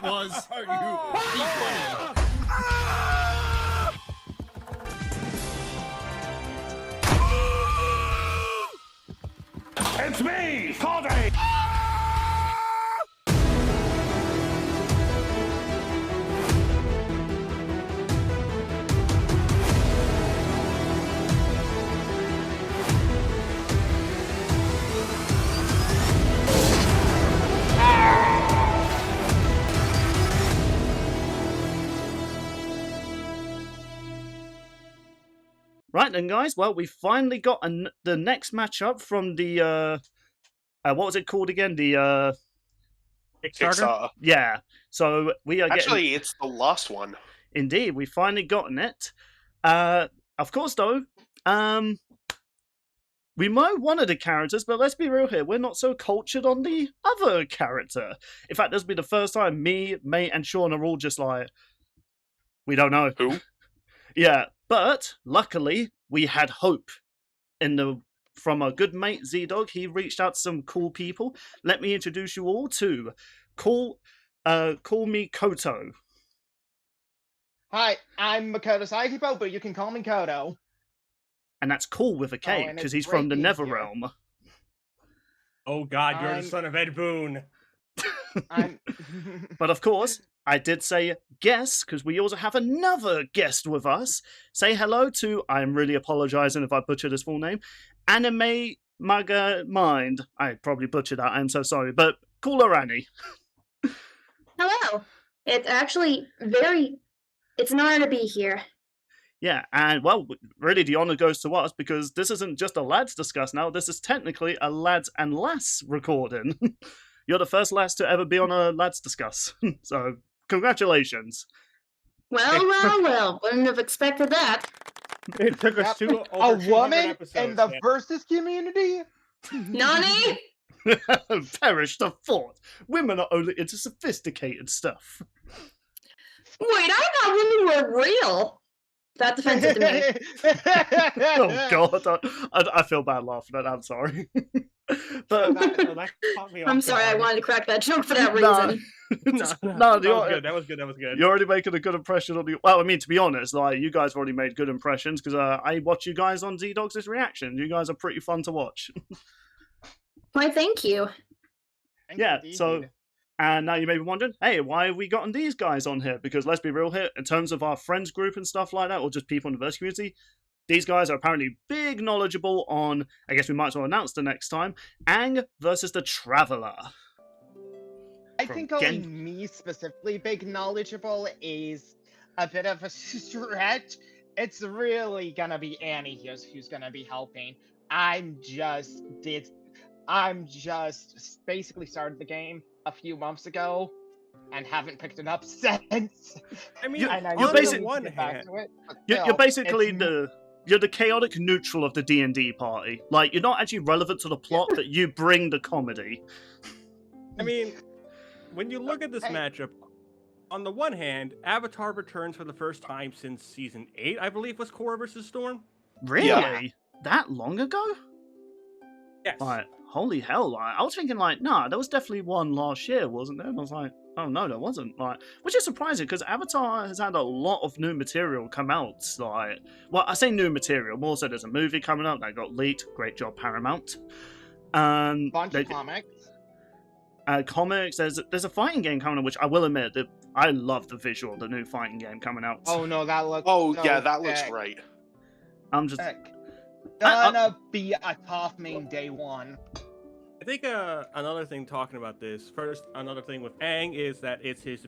was equally. It's me, Father! Right then, guys. Well, we finally got the next matchup from the what was it called again? The Kickstarter. yeah. So we are Actually, it's the last one. Indeed, we finally gotten it. Of course, though, we might wanted the characters, but let's be real here. We're not so cultured on the other character. In fact, this will be the first time me, Mate, and Sean are all just like, we don't know. Who? Yeah, but luckily we had hope from our good mate Z-Dog. He reached out to some cool people. Let me introduce you all to call me Koto. Hi, I'm Makoto Saikipo, but you can call me Koto. And that's cool with a K, because he's from the Nether Realm. Oh god, you're the son of Ed Boon. But of course, I did say guest, because we also have another guest with us. Say hello to, I'm really apologizing if I butcher this full name, Anime Maga Mind. I probably butchered that, I'm so sorry, but cooler Annie. Hello. It's actually it's an honor to be here. Yeah, and well, really the honor goes to us, because this isn't just a lads discuss now, this is technically a lads and lass recording. You're the first lass to ever be on a lads discuss, so congratulations. Well, wouldn't have expected that. It took us a woman in the versus community? Nani? Perish the thought. Women are only into sophisticated stuff. Wait, I thought women were real. That's offensive to me. Oh god, I feel bad laughing at that, I'm sorry. But that caught me off I'm sorry, guard. I wanted to crack that joke for that reason. No, that was good. You're already making a good impression on the. Well, I mean, to be honest, like you guys have already made good impressions, because I watch you guys on Z-Dogs' reaction. You guys are pretty fun to watch. Why, thank you. Yeah, so, and now you may be wondering, hey, why have we gotten these guys on here? Because let's be real here, in terms of our friends group and stuff like that, or just people in the verse community, these guys are apparently big knowledgeable on, I guess we might as well announce the next time, Aang versus the Traveler. I think only me specifically big knowledgeable is a bit of a stretch. It's really gonna be Annie who's gonna be helping. I'm just basically started the game a few months ago and haven't picked it up since. I mean, you're basically you're the chaotic neutral of the D&D party. Like, you're not actually relevant to the plot, but you bring the comedy. I mean, when you look at this matchup, on the one hand, Avatar returns for the first time since Season 8, I believe, was Korra vs. Storm. Really? Yeah. That long ago? Yes. Like, holy hell, like, I was thinking, like, nah, there was definitely one last year, wasn't there? And I was like, oh no, there wasn't. Like, which is surprising, because Avatar has had a lot of new material come out. Like, well, I say new material, more so there's a movie coming out that got leaked. Great job, Paramount. Bunch of comics. Comics, there's a fighting game coming out, which I will admit, that I love the visual of the new fighting game coming out. Oh no, that looks that looks great. I'm just... Gonna be a tough main day one. I think another thing talking about this, first, another thing with Aang is that it's his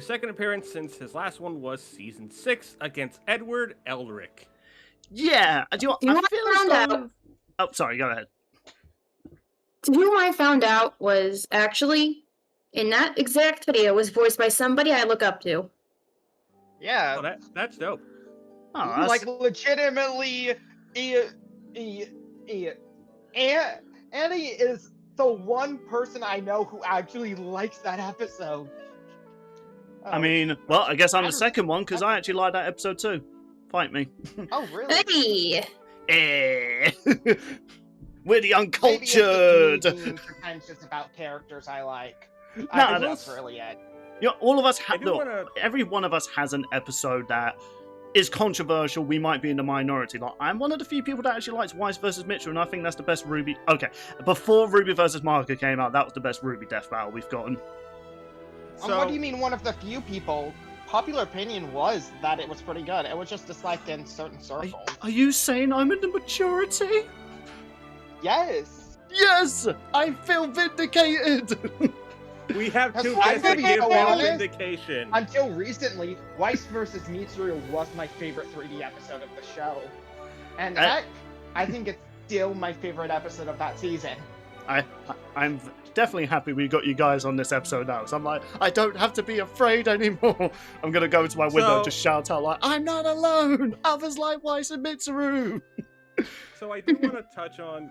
second appearance since his last one was Season 6 against Edward Elric. Yeah, I feel as though... Oh, sorry, go ahead. Who I found out was actually, in that exact video, was voiced by somebody I look up to. Yeah. Oh, that's dope. Oh, that's... Like, legitimately... Annie is the one person I know who actually likes that episode. I mean, well, I guess I'm the second one, because I actually like that episode too. Fight me. Oh, really? Hey! We're the uncultured! Maybe it's being pretentious about characters I like. No, I think that's really it. all of us I do wanna- every one of us has an episode that is controversial. We might be in the minority. Like, I'm one of the few people that actually likes Weiss versus Mitchell, and I think that's the best Ruby. Okay, before Ruby versus Marika came out, that was the best Ruby death battle we've gotten. So, what do you mean one of the few people? Popular opinion was that it was pretty good. It was just disliked in certain circles. Are you saying I'm in the majority? Yes. Yes, I feel vindicated. we have two I'm guys that gonna be give so them honest. vindication. Until recently, Weiss versus Mitsuru was my favorite 3D episode of the show. And heck, I think it's still my favorite episode of that season. I'm definitely happy we got you guys on this episode now. So I'm like, I don't have to be afraid anymore. I'm going to go into my window and just shout out like, I'm not alone. Others like Weiss and Mitsuru. So I do want to touch on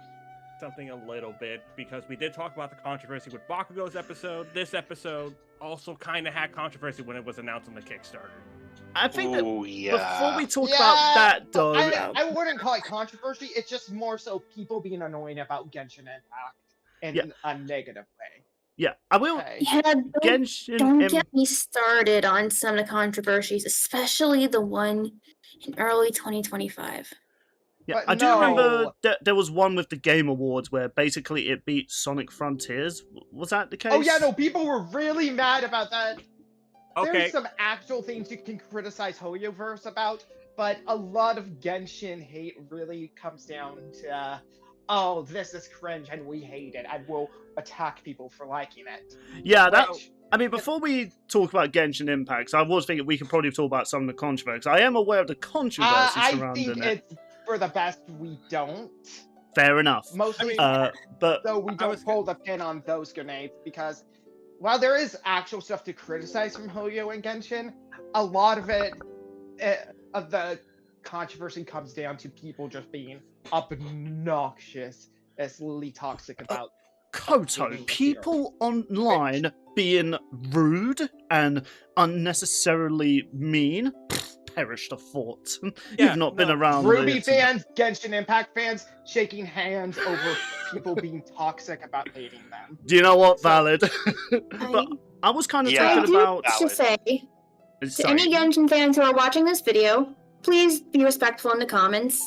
something a little bit, because we did talk about the controversy with Bakugo's episode. This episode also kind of had controversy when it was announced on the Kickstarter. I think that Ooh, yeah. before we talk about that, though, I wouldn't call it controversy. It's just more so people being annoyed about Genshin Impact in a negative way. yeah, I will. Okay. Yeah, Genshin don't Impact. get me started on some of the controversies, especially the one in early 2025. Yeah, But I do no. remember that there was one with the Game Awards where basically it beat Sonic Frontiers. Was that the case? Oh yeah, no, people were really mad about that. Okay, There's some actual things you can criticize Hoyoverse about, but a lot of Genshin hate really comes down to, oh, this is cringe and we hate it, and we'll attack people for liking it. Yeah, that. Which- I mean, before we talk about Genshin Impact, I was thinking we could probably talk about some of the controversy. I am aware of the controversy I surrounding think it. it's for the best we don't. Fair enough. Mostly, But so we don't pull the pin on those grenades, because while there is actual stuff to criticize from Hoyo and Genshin, a lot of it, of the controversy comes down to people just being obnoxiously toxic about Koto, being people online being rude and unnecessarily mean, perish the thought. Yeah, You've not been around Ruby it. fans, Genshin Impact fans, shaking hands over people being toxic about hating them. Do you know what? Valid. But I was kind of Yeah. I talking do about. have to say, to Sorry. any Genshin fans who are watching this video, please be respectful in the comments.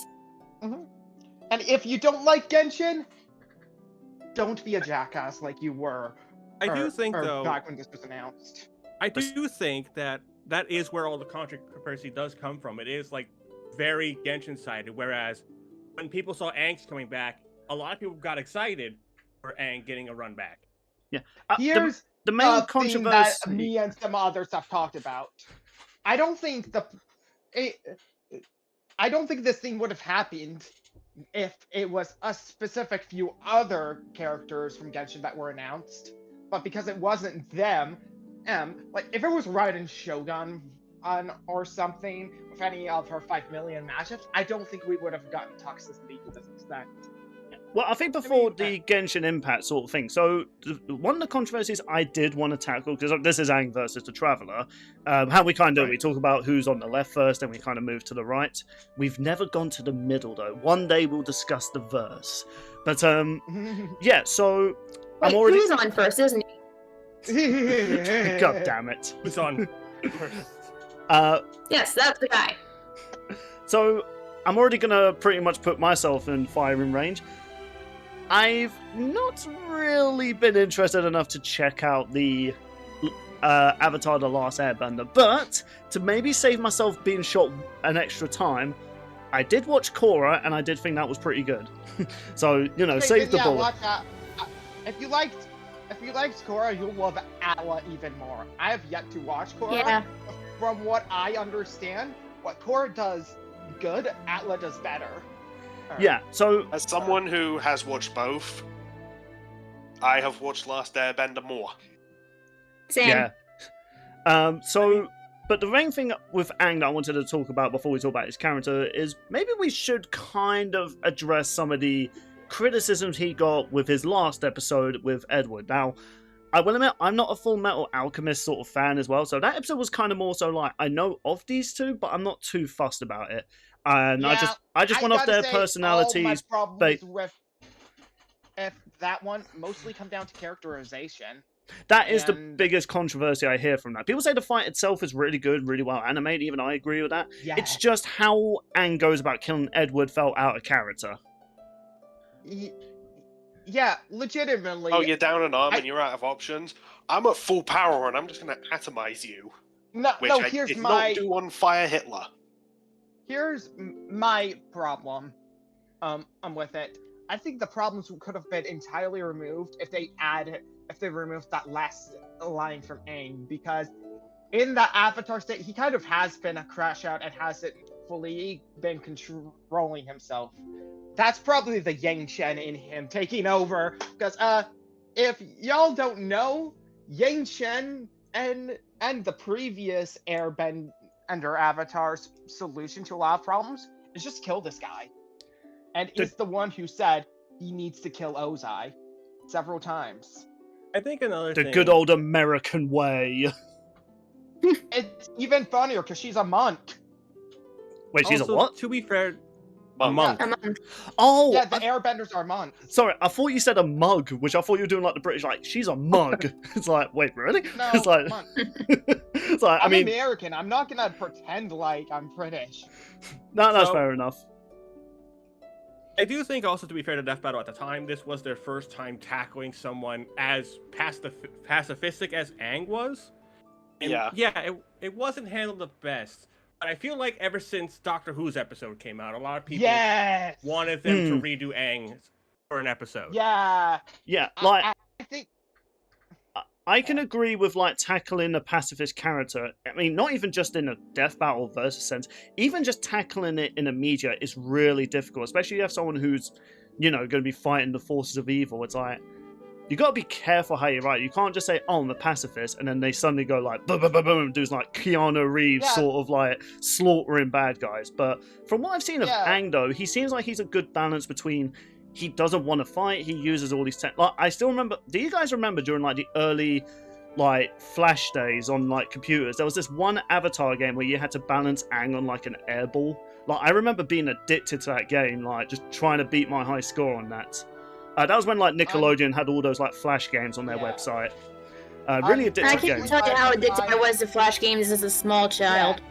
And if you don't like Genshin, don't be a jackass like you were. I do think, or though, back when this was announced. I do think that is where all the controversy does come from. It is like very Genshin sided, whereas when people saw Aang's coming back, a lot of people got excited for Aang getting a run back. Yeah. Here's the main a thing controversy. that me and some others have talked about. I don't think I don't think this thing would have happened if it was a specific few other characters from Genshin that were announced. But because it wasn't them, like if it was Raiden Shogun or something with any of her 5 million matchups, I don't think we would have gotten toxicity to this extent. Well, I think before the Genshin Impact sort of thing, so one of the controversies I did want to tackle, because this is Aang versus the Traveler, how we kind of do, we talk about who's on the left first, then we kind of move to the right. We've never gone to the middle, though. One day we'll discuss the verse. But, yeah, so Wait, I'm already... who's on first, isn't he? God damn it. Who's on? Yes, that's the guy. So, I'm already going to pretty much put myself in firing range. I've not really been interested enough to check out the Avatar The Last Airbender, but to maybe save myself being shot an extra time, I did watch Korra, and I did think that was pretty good. So, you know, save the bullet. Watch that. If you liked Korra, you'll love Atla even more. I have yet to watch Korra. Yeah. From what I understand, what Korra does good, Atla does better. Yeah, so... As someone who has watched both, I have watched Last Airbender more. Same. Yeah. But the main thing with Aang that I wanted to talk about before we talk about his character is maybe we should kind of address some of the criticisms he got with his last episode with Edward. Now, I will admit, I'm not a Full Metal Alchemist sort of fan as well, so that episode was kind of more so like, I know of these two, but I'm not too fussed about it. And Yeah, I just went off their personalities. All my problems with if that one mostly come down to characterization. That is the And- biggest controversy I hear from that. People say the fight itself is really good, really well animated. Even I agree with that. Yeah. It's just how Aang goes about killing Edward felt out of character. Yeah, legitimately. Oh, you're down an arm and you're out of options. I'm at full power and I'm just going to atomize you. No, Which no. I Here's did my not do on Fire Hitler. my problem. I'm with it. I think the problems could have been entirely removed if they removed that last line from Aang, because in the Avatar state he kind of has been a crash out and hasn't fully been controlling himself. That's probably the Yang Shen in him taking over, because if y'all don't know, Yang Shen and the previous Airbender Avatar's solution to a lot of problems is just kill this guy. And is the one who said he needs to kill Ozai several times. I think another The thing. good old American way. It's even funnier because she's a monk. Wait, she's also, a what? To be fair, a Monk. monk. Oh, Yeah, the Airbenders are monks. sorry. I thought you said a mug, which I thought you were doing like the British, like she's a mug. It's like, wait, really? No, It's like, monk. it's like, I I'm mean, American. I'm not gonna pretend like I'm British. no, that's So- fair enough. I do think also, to be fair to Death Battle at the time, this was their first time tackling someone as pacifistic as Aang was. And Yeah. it wasn't handled the best. But I feel like ever since Doctor Who's episode came out, a lot of people Yes. wanted them to redo Aang for an episode. Yeah. Yeah, like I think. I can agree with like tackling a pacifist character. I mean, not even just in a death battle versus sense, even just tackling it in a media is really difficult, especially if you have someone who's, going to be fighting the forces of evil. It's like, you got to be careful how you write. You can't just say, oh, I'm a pacifist, and then they suddenly go like, boom, boom, boom, boom, and do like Keanu Reeves Yeah. sort of like slaughtering bad guys. But from what I've seen of Yeah. Aang, though, he seems like he's a good balance between he doesn't want to fight, he uses all these tech. Like, I still remember, do you guys remember during like the early like Flash days on like computers, there was this one Avatar game where you had to balance Aang on like an airball. Like, I remember being addicted to that game, like just trying to beat my high score on that. That was when like Nickelodeon had all those like Flash games on their Yeah. website. Really I addictive can't game. tell you how addicted I was to Flash games as a small child.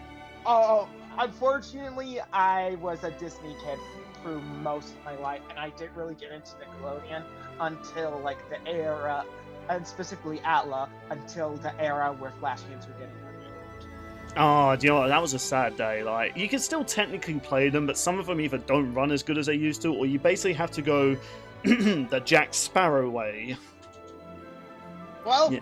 Oh, unfortunately, I was a Disney kid through most of my life, and I didn't really get into Nickelodeon until like the era, and specifically Atla, until the era where Flash games were getting removed. Oh, do you know what? That was a sad day. Like, you can still technically play them, but some of them either don't run as good as they used to, or you basically have to go the Jack Sparrow way. Well, Yeah.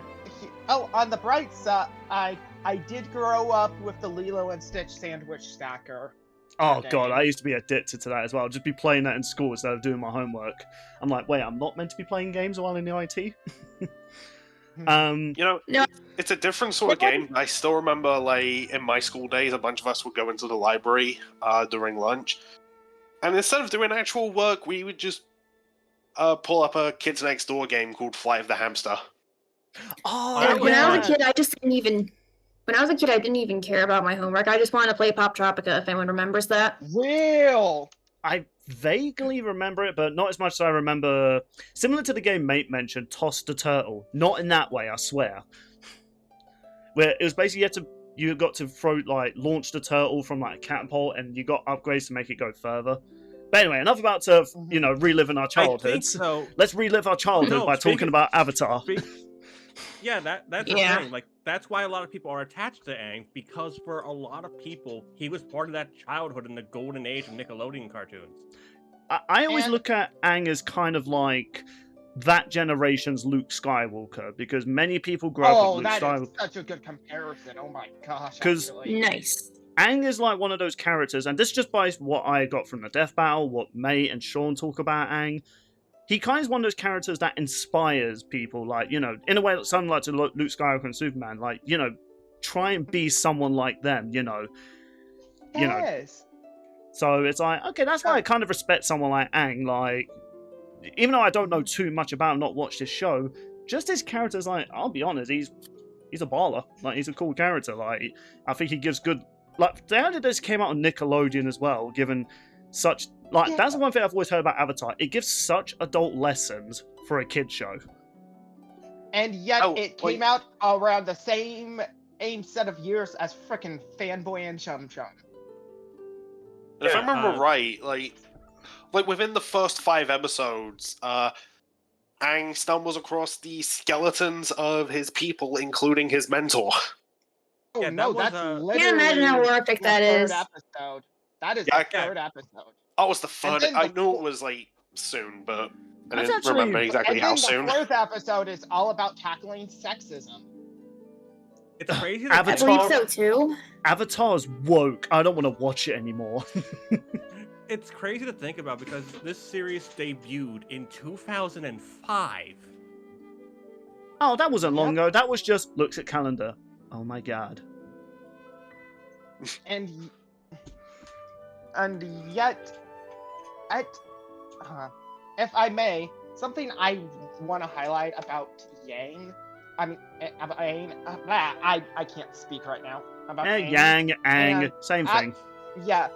On the bright side, I did grow up with the Lilo and Stitch sandwich stacker. Oh Okay. god, I used to be addicted to that as well. Just be playing that in school instead of doing my homework. I'm like, wait, I'm not meant to be playing games while in the IT. You know, No. it's a different sort of game. I still remember, like, in my school days, a bunch of us would go into the library during lunch. And instead of doing actual work, we would just pull up a Kids Next Door game called Flight of the Hamster. Oh, Yeah, When I was a yeah. kid, I just didn't even. When I was a kid, I didn't even care about my homework. I just wanted to play Pop Tropica. If anyone remembers that. Real. I vaguely remember it, but not as much as I remember. Similar to the game Mate mentioned, Toss the Turtle. Not in that way, I swear. Where it was basically you got to launch the turtle from like a catapult, and you got upgrades to make it go further. But anyway, enough about reliving our I think childhoods. so. Let's relive our childhood No, by talking speaking- about Avatar. Yeah, that's Yeah. the thing. Like, that's why a lot of people are attached to Aang, because for a lot of people, he was part of that childhood in the golden age of Nickelodeon cartoons. I always And- look at Aang as kind of like that generation's Luke Skywalker, because many people grow up Oh, with Luke that Skywalker. is such a good comparison. Oh my gosh. 'Cause- actually. Nice. Aang is like one of those characters, and this just by what I got from the Death Battle, what May and Sean talk about Aang. He kind of is one of those characters that inspires people, like, in a way, something like to Luke Skywalker and Superman, like, try and be someone like them, Yes. So it's like, okay, that's why I kind of respect someone like Aang, like, even though I don't know too much about him, not watched his show, just his character's like, I'll be honest, he's a baller, like, he's a cool character, like, I think he gives good, like, the idea this came out on Nickelodeon as well, given such, like, Yeah. that's the one thing I've always heard about Avatar, it gives such adult lessons for a kid show. And yet it came out around the same set of years as frickin' Fanboy and Chum Chum. And if I remember right, like within the first 5 episodes, Aang stumbles across the skeletons of his people, including his mentor. Oh Yeah, no, that was, that's literally Can't imagine how horrific that the is. third episode. That is the third episode. Oh, it was the third. then I the knew it was like soon, but I That's didn't actually- remember exactly And how then soon. the fourth episode is all about tackling sexism. It's crazy. I Avatar- believe so too. Avatar's woke. I don't want to watch it anymore. It's crazy to think about because this series debuted in 2005. Oh, that wasn't long ago. That was just looks at calendar. Oh my god. And yet, if I may, something I want to highlight about Yang. I mean, about Aang. I can't speak right now. About Aang. Yang, Aang, And same thing. Yeah,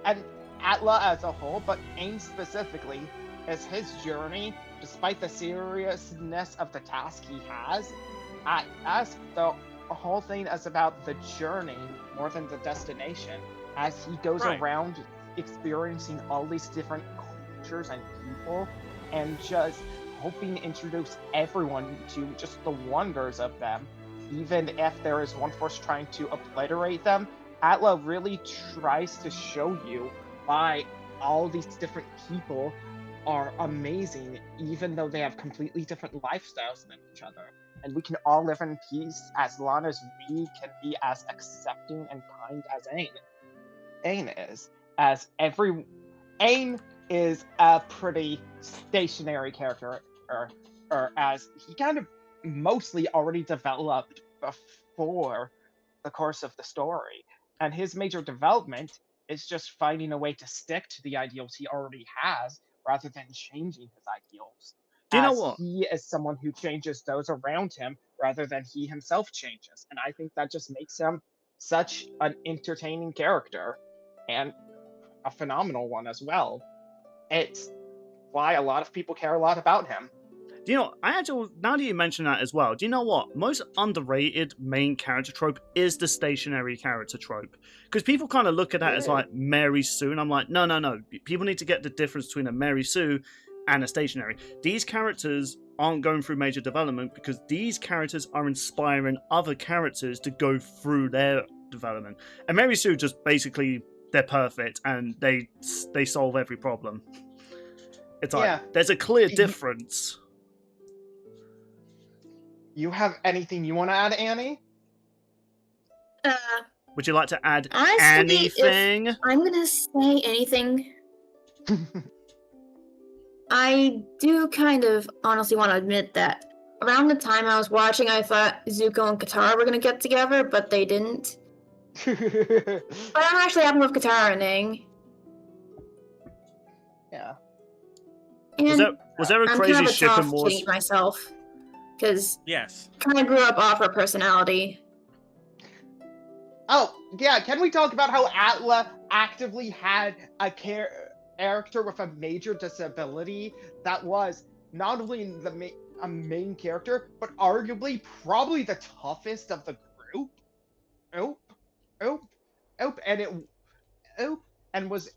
and Atla as a whole, but Aang specifically, is his journey, despite the seriousness of the task he has, as the whole thing is about the journey more than the destination, as he goes around experiencing all these different cultures and people, and just hoping to introduce everyone to just the wonders of them, even if there is one force trying to obliterate them. Atla really tries to show you why all these different people are amazing, even though they have completely different lifestyles than each other. And we can all live in peace as long as we can be as accepting and kind as Aang is. Aang is a pretty stationary character, or as he kind of mostly already developed before the course of the story. And his major development is just finding a way to stick to the ideals he already has rather than changing his ideals. Do you know what? He is someone who changes those around him rather than he himself changes. And I think that just makes him such an entertaining character and a phenomenal one as well. It's why a lot of people care a lot about him. Do you know, now that you mention that as well, do you know what? Most underrated main character trope is the stationary character trope. Because people kind of look at that as like Mary Sue, and I'm like, no. People need to get the difference between a Mary Sue and a stationary. These characters aren't going through major development because these characters are inspiring other characters to go through their development. And Mary Sue just basically, they're perfect and they solve every problem. It's like, there's a clear difference. You have anything you want to add, Annie? Would you like to add Honestly, anything? If I'm gonna say anything, I do kind of honestly want to admit that around the time I was watching, I thought Zuko and Katara were gonna get together, but they didn't. But I'm actually happy with Katara and Aang. Yeah. And Was there a I'm crazy kind of a ship in tough Wars? kitty myself, because Yes. kind of grew up off her personality. Oh, yeah, can we talk about how Atla actively had a character with a major disability that was not only a main character, but arguably probably the toughest of the group? And was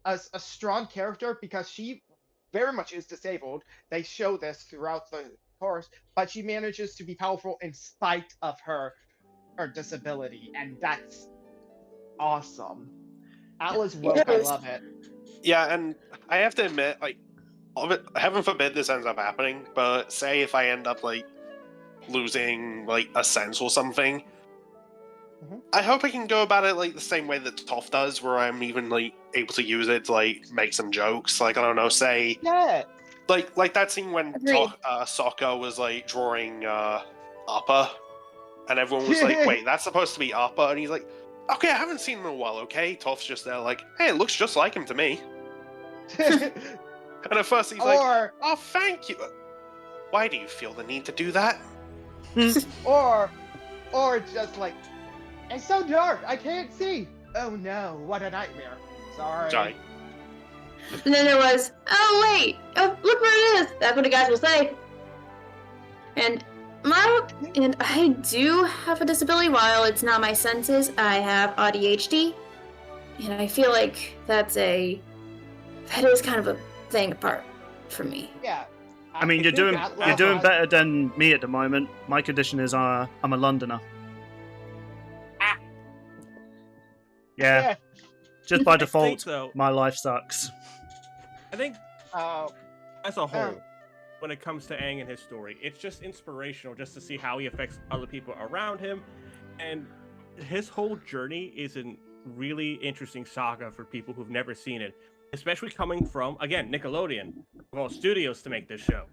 a strong character because she very much is disabled. They show this throughout the course, but she manages to be powerful in spite of her disability, and that's awesome. Atla's woke, I love it. Yeah, and I have to admit, like, heaven forbid this ends up happening, but say if I end up, like, losing, like, a sense or something, I hope I can go about it, like, the same way that Toph does, where I'm even, like, able to use it to, like, make some jokes. Like, I don't know, say... Yeah! Like that scene when Sokka was, like, drawing, Appa, and everyone was like, wait, that's supposed to be Appa? And he's like, okay, I haven't seen him in a while, okay? Toph's just there like, hey, it looks just like him to me. And at first he's like, oh, thank you. Why do you feel the need to do that? or just like, it's so dark, I can't see. Oh no, what a nightmare. Sorry. And then there was, oh wait, oh, look where it is. That's what the guys will say. And And I do have a disability. While it's not my senses, I have ADHD, and I feel like that is kind of a thing apart from me. Yeah. I mean, you're doing better than me at the moment. My condition is I'm a Londoner. Yeah. Just by default, my life sucks. I think as a whole, um, when it comes to Aang and his story, it's just inspirational just to see how he affects other people around him, and his whole journey is a really interesting saga for people who've never seen it, especially coming from, again, Nickelodeon, of all studios to make this show.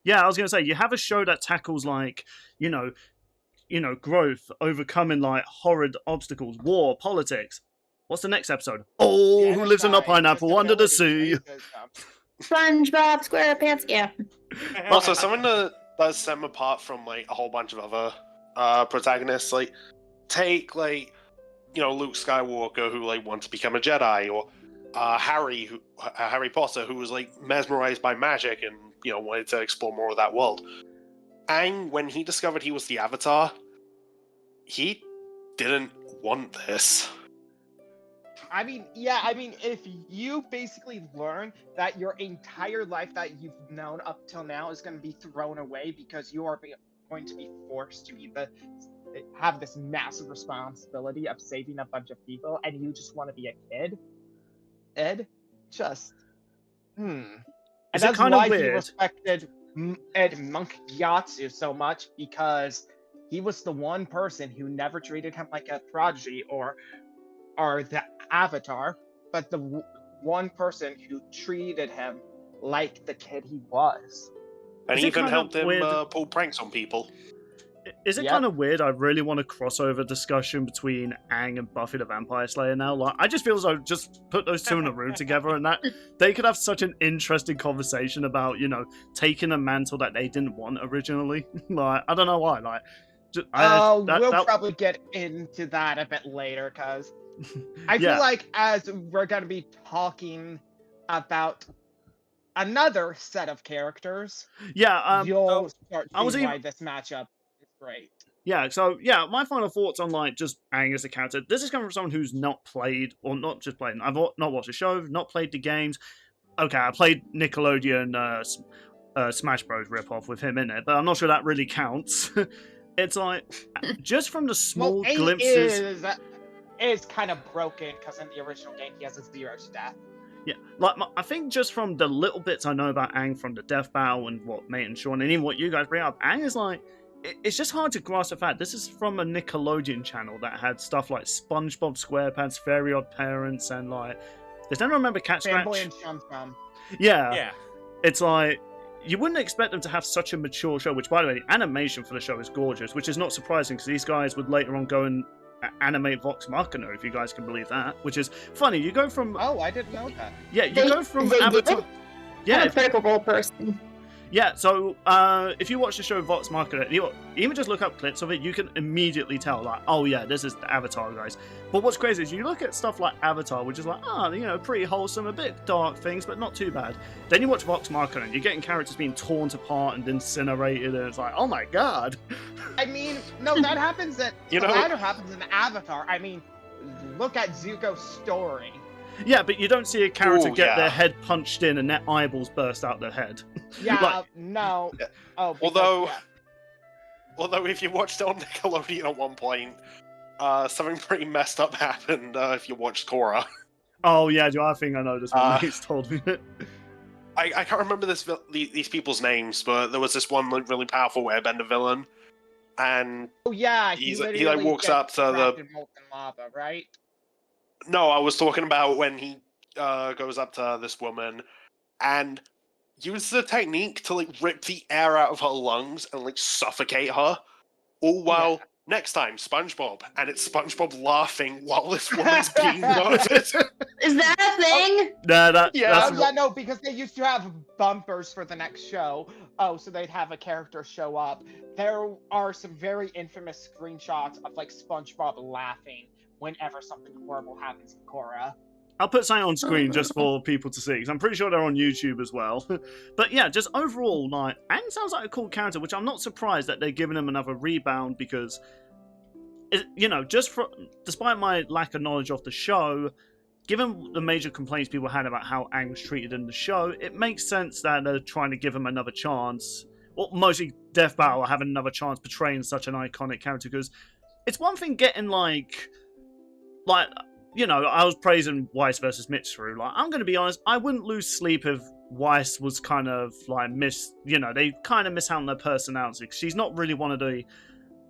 Yeah, I was gonna say, you have a show that tackles like, growth, overcoming like horrid obstacles, war, politics. What's the next episode? Oh, who lives in a pineapple under the sea? SpongeBob SquarePants, yeah. Also, something that set him apart from like a whole bunch of other protagonists, like take like Luke Skywalker, who like wants to become a Jedi, or Harry Potter, who was like mesmerized by magic and wanted to explore more of that world. Aang, when he discovered he was the Avatar, he didn't want this. I mean, if you basically learn that your entire life that you've known up till now is going to be thrown away because you are going to be forced to have this massive responsibility of saving a bunch of people, and you just want to be a kid, Ed, just And that's why he respected Monk Gyatso so much, because he was the one person who never treated him like a prodigy or the Avatar, but the one person who treated him like the kid he was. And even helped him pull pranks on people. Is it kind of weird? I really want a crossover discussion between Aang and Buffy the Vampire Slayer now. Like, I just feel as though just put those two in a room together, and that they could have such an interesting conversation about taking a mantle that they didn't want originally. Like, I don't know why. Like, we'll probably get into that a bit later, because I feel like as we're going to be talking about another set of characters, you'll start seeing why this matchup is great. Yeah, so my final thoughts on like just Aang as a character. This is coming from someone who's not played, or not just played. I've not watched the show, not played the games. Okay, I played Nickelodeon Smash Bros. Ripoff with him in it, but I'm not sure that really counts. It's like just from the small glimpses. Is kind of broken because in the original game he has a 0 stat. Yeah, like I think just from the little bits I know about Aang from the Death Battle and what Mate and Sean and even what you guys bring up, Aang is like, it's just hard to grasp the fact this is from a Nickelodeon channel that had stuff like SpongeBob SquarePants, Fairy Odd Parents, and like, does anyone remember Cat Scratch? Fanboy and Chum Chum. Yeah, it's like, you wouldn't expect them to have such a mature show, which by the way, the animation for the show is gorgeous, which is not surprising because these guys would later on go and animate Vox Machina, if you guys can believe that, which is funny. You go from I didn't know that. Yeah, you go from Avatar. Yeah, I'm a Critical Role person. Yeah, so if you watch the show Vox Machina, even just look up clips of it, you can immediately tell, like, oh yeah, this is the Avatar guys. But what's crazy is you look at stuff like Avatar, which is like, pretty wholesome, a bit dark things, but not too bad. Then you watch Vox Machina, and you're getting characters being torn apart and incinerated, and it's like, oh my god. I mean, no, that happens that happens in Avatar. I mean, look at Zuko's story. Yeah, but you don't see a character get their head punched in and their eyeballs burst out their head. Yeah, no. Oh, although if you watched it on Nickelodeon at one point, something pretty messed up happened if you watched Korra. Oh yeah, I think I know this one. He's told me it. I can't remember these people's names, but there was this one really powerful airbender villain, and he like walks up to the molten lava, right? No, I was talking about when he goes up to this woman and uses a technique to like rip the air out of her lungs and like suffocate her. All while next time SpongeBob, and it's SpongeBob laughing while this woman's being murdered. Is that a thing? No, because they used to have bumpers for the next show. Oh, so they'd have a character show up. There are some very infamous screenshots of like SpongeBob laughing whenever something horrible happens in Korra. I'll put something on screen just for people to see, because I'm pretty sure they're on YouTube as well. But yeah, just overall, like, Aang sounds like a cool character, which I'm not surprised that they're giving him another rebound, because, despite my lack of knowledge of the show, given the major complaints people had about how Aang was treated in the show, it makes sense that they're trying to give him another chance. Well, mostly Death Battle are having another chance portraying such an iconic character, because it's one thing getting, like, I was praising Weiss versus Mitsuru. Like, I'm going to be honest, I wouldn't lose sleep if Weiss was kind of, like, they kind of miss out on her personality. She's not really one of the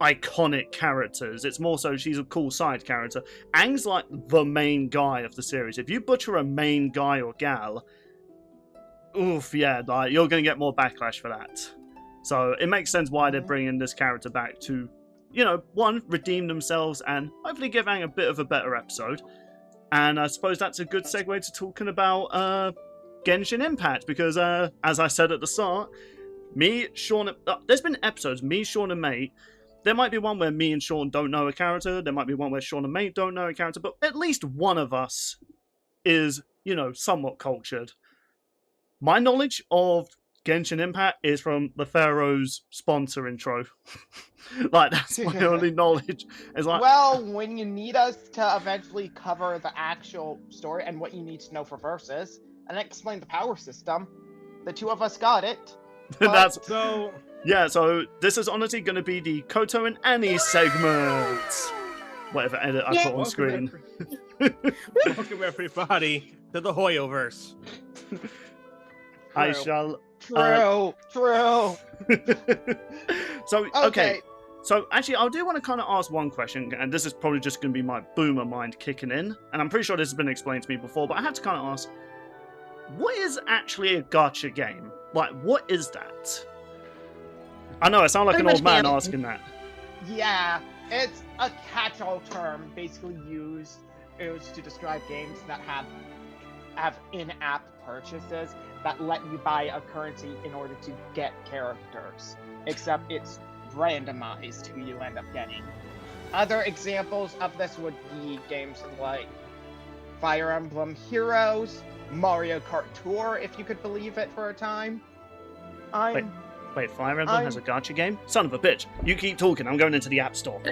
iconic characters. It's more so she's a cool side character. Aang's, like, the main guy of the series. If you butcher a main guy or gal, oof, yeah, like, you're going to get more backlash for that. So it makes sense why they're bringing this character back to, one, redeem themselves and hopefully give Aang a bit of a better episode. And I suppose that's a good segue to talking about Genshin Impact, because as I said at the start, me, Sean, there's been episodes, me, Sean, and Mate. There might be one where me and Sean don't know a character. There might be one where Sean and Mate don't know a character. But at least one of us is, somewhat cultured. My knowledge of Genshin Impact is from the Pharaoh's sponsor intro. Like, that's my only knowledge. It's like, well, when you need us to eventually cover the actual story and what you need to know for verses, and explain the power system, the two of us got it. That's so. Yeah, so this is honestly going to be the Koto and Annie segment. Whatever edit I put on screen. Welcome everybody to the Hoyoverse. I shall. True. So, okay. So, actually, I do want to kind of ask one question, and this is probably just going to be my boomer mind kicking in, and I'm pretty sure this has been explained to me before, but I have to kind of ask, what is actually a gacha game? Like, what is that? I know, I sound like an old man asking that. Yeah, it's a catch-all term basically used to describe games that have in-app purchases that let you buy a currency in order to get characters, except it's randomized who you end up getting. Other examples of this would be games like Fire Emblem Heroes, Mario Kart Tour, if you could believe it for a time. Wait, Fire Emblem has a gacha game? Son of a bitch. You keep talking, I'm going into the App Store.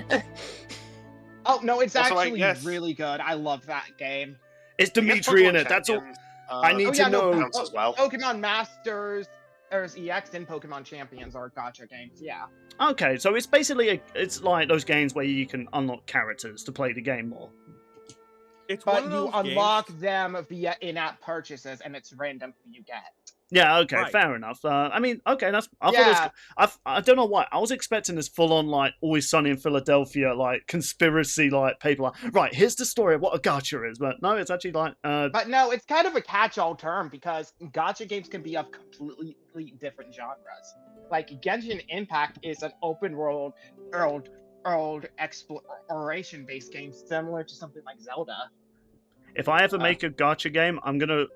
Oh, no, it's Also, actually really good. I love that game. It's Dimitri in it, that's all. I need to know. As well. Pokemon Masters, there's EX, and Pokemon Champions are gacha games, yeah. Okay, so it's basically, it's like those games where you can unlock characters to play the game more. But you unlock them via in-app purchases, and it's random who you get. Yeah, okay, fair enough. I mean, okay, that's. I don't know why. I was expecting this full-on, like, Always Sunny in Philadelphia, like, conspiracy, like, paper. Like, right, here's the story of what a gacha is, but no, it's actually like. But no, it's kind of a catch-all term because gacha games can be of completely different genres. Like, Genshin Impact is an open-world exploration-based game similar to something like Zelda. If I ever make a gacha game, I'm gonna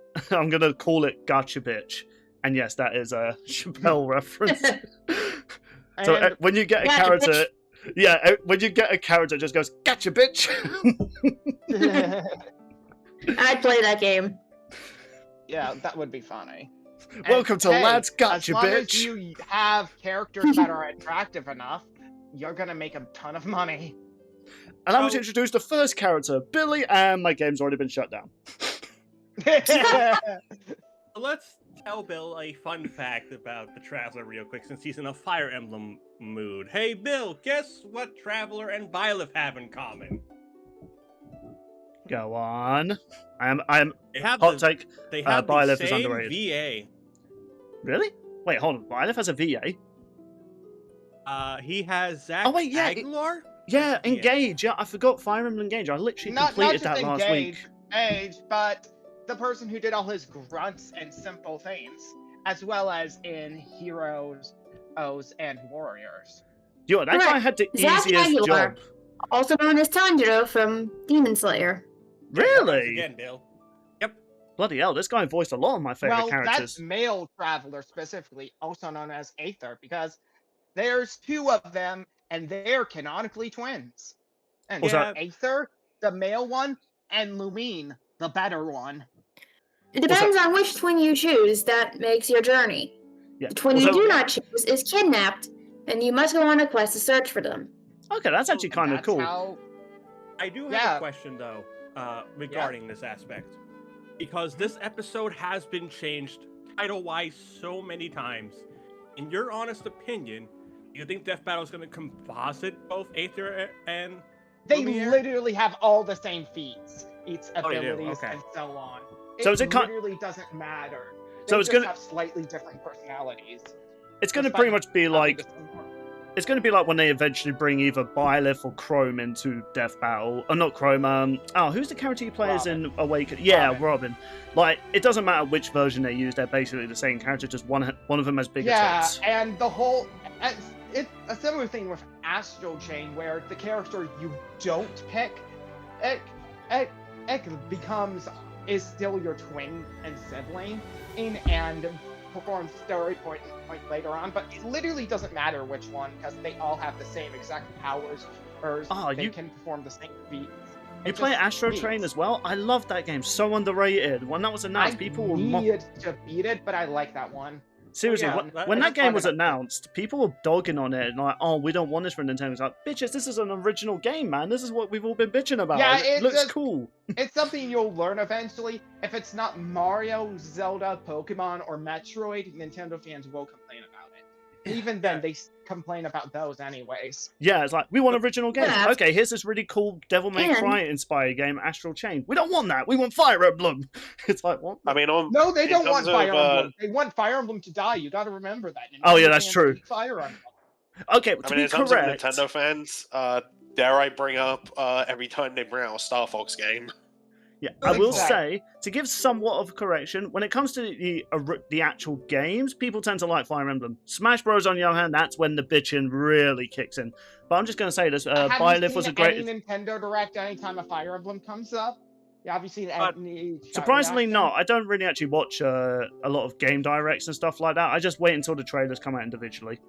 call it Gacha Bitch. And yes, that is a Chappelle reference. So when you get a character, when you get a character, it just goes Gacha Bitch. I'd play that game. Yeah, that would be funny. Welcome to Lads Gacha Bitch. As long as you have characters that are attractive enough, you're gonna make a ton of money. Allow me to introduce the first character, Billy, and my game's already been shut down. Let's tell Bill a fun fact about the Traveler real quick, since he's in a Fire Emblem mood. Hey, Bill, guess what Traveler and Byleth have in common? Go on. I am. They have hot take. They have Byleth the is same underrated. VA. Really? Wait, hold on. Byleth has a VA. He has Zach Aguilar? Yeah, Engage. Yeah, I forgot Fire Emblem Engage. I literally completed that last week. But the person who did all his grunts and simple things, as well as in Heroes, O's, and Warriors. Yo, that guy had the easiest job. Also known as Tanjiro from Demon Slayer. Really? Again, Bill. Yep. Bloody hell, this guy voiced a lot of my favorite characters. That's male Traveler specifically, also known as Aether, because there's two of them, and they're canonically twins. And Aether, the male one, and Lumine, the better one. It depends on which twin you choose that makes your journey. Yeah. The twin you do not choose is kidnapped, and you must go on a quest to search for them. Okay, that's actually kind of cool. I do have a question, though, regarding this aspect. Because this episode has been changed title-wise so many times. In your honest opinion, do you think Death Battle is going to composite both Aether and They Lumiere? literally have all the same feats, its abilities, Okay. and so on. So it is it literally doesn't matter. They So it's just gonna- have slightly different personalities. It's going to Despite pretty much be having like the same one. it's going to be like when they eventually bring either Byleth or Chrome into Death Battle. Or not Chrome, who's the character you play as in Awaken? Yeah, Robin. Like, it doesn't matter which version they use, they're basically the same character, just one of them has bigger tits. And the whole... It's a similar thing with Astral Chain, where the character you don't pick, it is still your twin and sibling, and performs story point later on, but it literally doesn't matter which one, because they all have the same exact powers, or they can perform the same feats. You play Astro Train as well? I love that game, so underrated. When that was announced, people were needed to beat it, but I like that one. Seriously, Yeah, when that game was fun. announced, people were dogging on it, like, oh, we don't want this for Nintendo. It's like, bitches, this is an original game, man. This is what we've all been bitching about. Yeah, it looks cool. It's something you'll learn eventually. If it's not Mario, Zelda, Pokemon, or Metroid, Nintendo fans will complain about it. Even then, they complain about those anyways. Yeah, it's like, we want original games. Yeah. Okay, here's this really cool Devil May Cry inspired game, Astral Chain. We don't want that. We want Fire Emblem. It's like, what? I mean, No, they don't want Fire Emblem. Emblem. They want Fire Emblem to die. You gotta remember that. Oh, yeah, Nintendo that's fans true. hate Fire Emblem. Okay, I to mean, in be terms correct. of Nintendo fans, dare I bring up every time they bring out a Star Fox game? Yeah, I will Exactly. say, to give somewhat of correction, when it comes to the actual games, people tend to like Fire Emblem. Smash Bros, on the other hand, that's when the bitching really kicks in. But I'm just going to say this, Byleth was a great... Any Nintendo Direct anytime a Fire Emblem comes up? Yeah, have you seen any... Surprisingly reaction? not. I don't really actually watch a lot of game directs and stuff like that. I just wait until the trailers come out individually.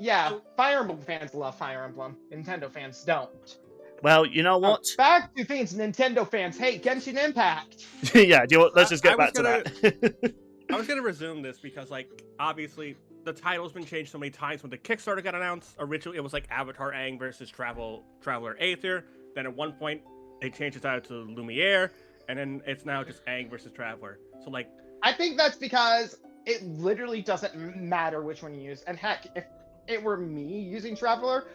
Yeah, Fire Emblem fans love Fire Emblem. Nintendo fans don't. Well, you know what? Back to things Nintendo fans hate, Genshin Impact. Yeah, let's just get back to that. I was going to resume this because, like, obviously, the title's been changed so many times. When the Kickstarter got announced, originally it was like Avatar Aang versus Traveler Aether. Then at one point, they changed the title to Lumiere, and then it's now just Aang versus Traveler. So, like... I think that's because it literally doesn't matter which one you use. And heck, if it were me using Traveler,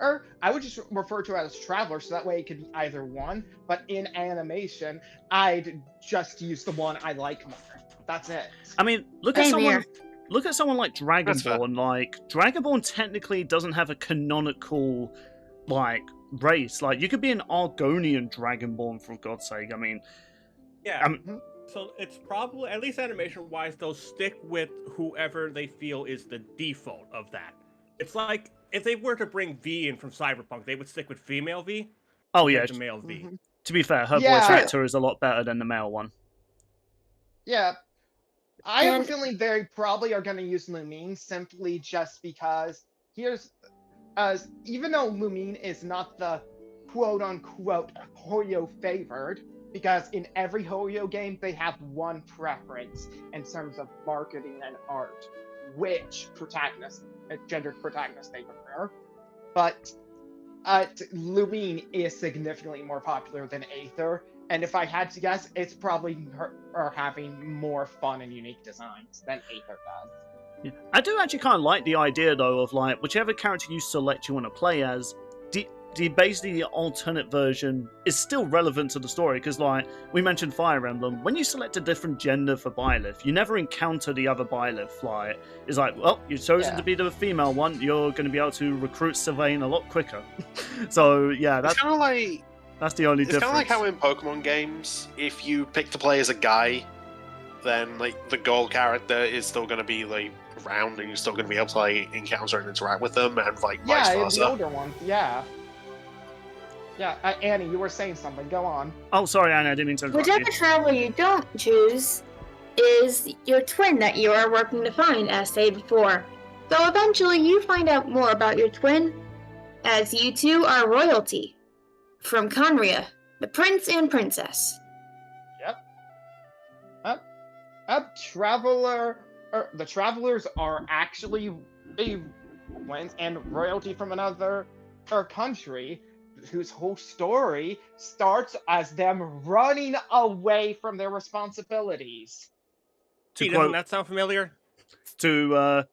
or I would just refer to it as Traveler, so that way it could be either one. But in animation, I'd just use the one I like more. That's it. I mean, look at Same someone. here. Look at someone like That's fair. Dragonborn. Like Dragonborn technically doesn't have a canonical like race. Like you could be an Argonian Dragonborn, for God's sake. I mean, Yeah. So it's probably, at least animation-wise, they'll stick with whoever they feel is the default of that. It's like, if they were to bring V in from Cyberpunk, they would stick with female V oh yeah. to male V. To be fair, her voice Yeah. actor is a lot better than the male one. Yeah. I have a And- feeling they probably are going to use Lumine simply just because even though Lumine is not the quote-unquote Hoyo favored, because in every Hoyo game they have one preference in terms of marketing and art, which gendered protagonist they prefer. But Lumine is significantly more popular than Aether, and if I had to guess, it's probably her having more fun and unique designs than Aether does. Yeah. I do actually kind of like the idea though of like whichever character you select you want to play as, basically the alternate version is still relevant to the story because like we mentioned Fire Emblem, when you select a different gender for Byleth, you never encounter the other Byleth. Like it's like, well, you've chosen to be the female one, you're going to be able to recruit Sylvain a lot quicker. So yeah, It's kind of like that's the only it's difference. kind of like how in Pokemon games, if you pick to play as a guy, then like the girl character is still going to be like around, and you're still going to be able to like encounter and interact with them, and like vice Yeah, in the versa. older ones, yeah. Yeah, Annie, you were saying something. Go on. Oh, sorry, Anna, I didn't mean to interrupt Whichever you. traveler you don't choose is your twin that you are working to find, as stated before. Though eventually you find out more about your twin, as you two are royalty. From Conria, the prince and princess. The travelers are actually and royalty from another country whose whole story starts as them running away from their responsibilities. To Doesn't quote, that sound familiar? to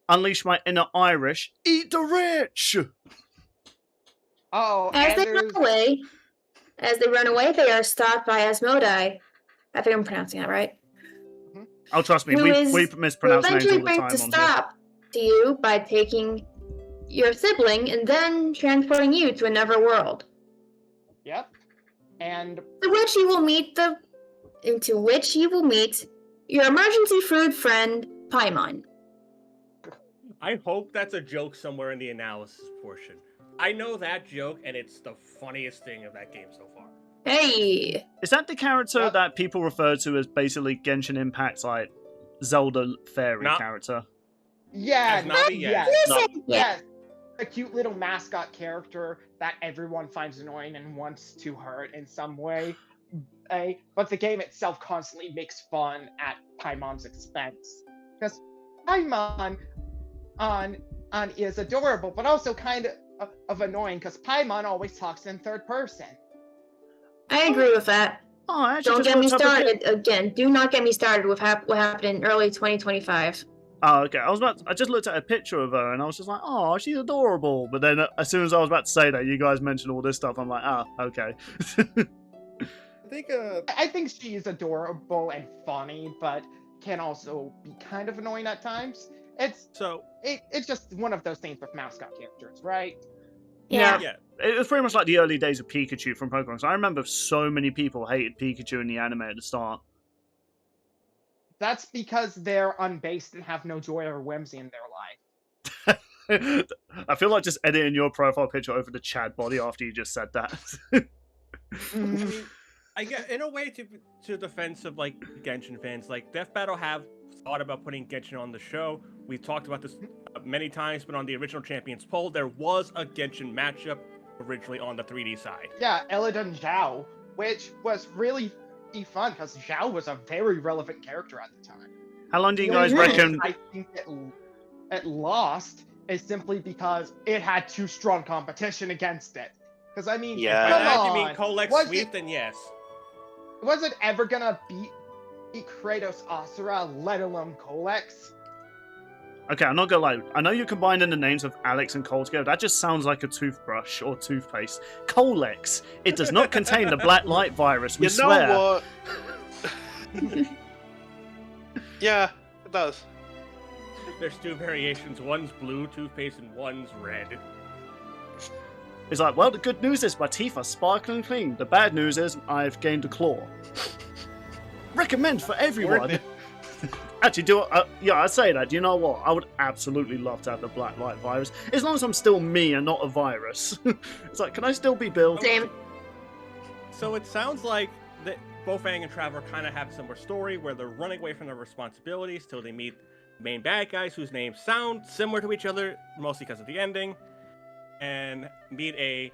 unleash my inner Irish, eat the rich! Oh, As and they there's run away, they are stopped by Asmodai. I think I'm pronouncing that right. Oh, trust me, Who we will mispronounce names eventually all the bring time to on here. stop to you by taking your sibling and then transporting you to another world. Yep. And To which you will meet your emergency food friend, Paimon. I hope that's a joke somewhere in the analysis portion. I know that joke, and it's the funniest thing of that game so far. Hey! Is that the character Yep. that people refer to as basically Genshin Impact's like Zelda fairy character? yeah, As Navi, yes. yes. A cute little mascot character that everyone finds annoying and wants to hurt in some way. But the game itself constantly makes fun at Paimon's expense. Because Paimon is adorable, but also kind of annoying because Paimon always talks in third person. I agree with that. Oh, I actually Don't just get me looked up a started again. Do not get me started with what happened in early 2025. Oh, okay. I just looked at a picture of her and I was just like, oh, she's adorable. But then as soon as I was about to say that, you guys mentioned all this stuff. I'm like, okay. I think she's adorable and funny, but can also be kind of annoying at times. It's just one of those things with mascot characters, right? Yeah. It was pretty much like the early days of Pikachu from Pokemon. So I remember so many people hated Pikachu in the anime at the start. That's because they're unbased and have no joy or whimsy in their life. I feel like just editing your profile picture over the Chad body after you just said that. I mean, I get in a way to defense of like Genshin fans, like Death Battle have thought about putting Genshin on the show. We've talked about this many times, but on the original Champions poll, there was a Genshin matchup originally on the 3D side. Yeah, Illidan Zhao, which was really fun because Zhao was a very relevant character at the time. How long do you The only guys reckon? reason I think it lost is simply because it had too strong competition against it. Because I mean, Yeah. come If on, you mean Colex was Sweep, it- then yes. was it ever gonna beat Kratos Asura, let alone Colex? Okay, I'm not gonna lie. I know you're combining the names of Alex and Cole together. That just sounds like a toothbrush or toothpaste. Colex. It does not contain the black light virus. We swear. know what? Yeah, it does. There's two variations. One's blue toothpaste and one's red. It's like, well, the good news is my teeth are sparkling clean. The bad news is I've gained a claw. Recommend for everyone. Actually, I'd say that. Do you know what? I would absolutely love to have the black light virus, as long as I'm still me and not a virus. It's like, can I still be Bill? Same. So it sounds like that both Aang and Traveler kind of have a similar story where they're running away from their responsibilities till they meet the main bad guys whose names sound similar to each other, mostly because of the ending, and meet a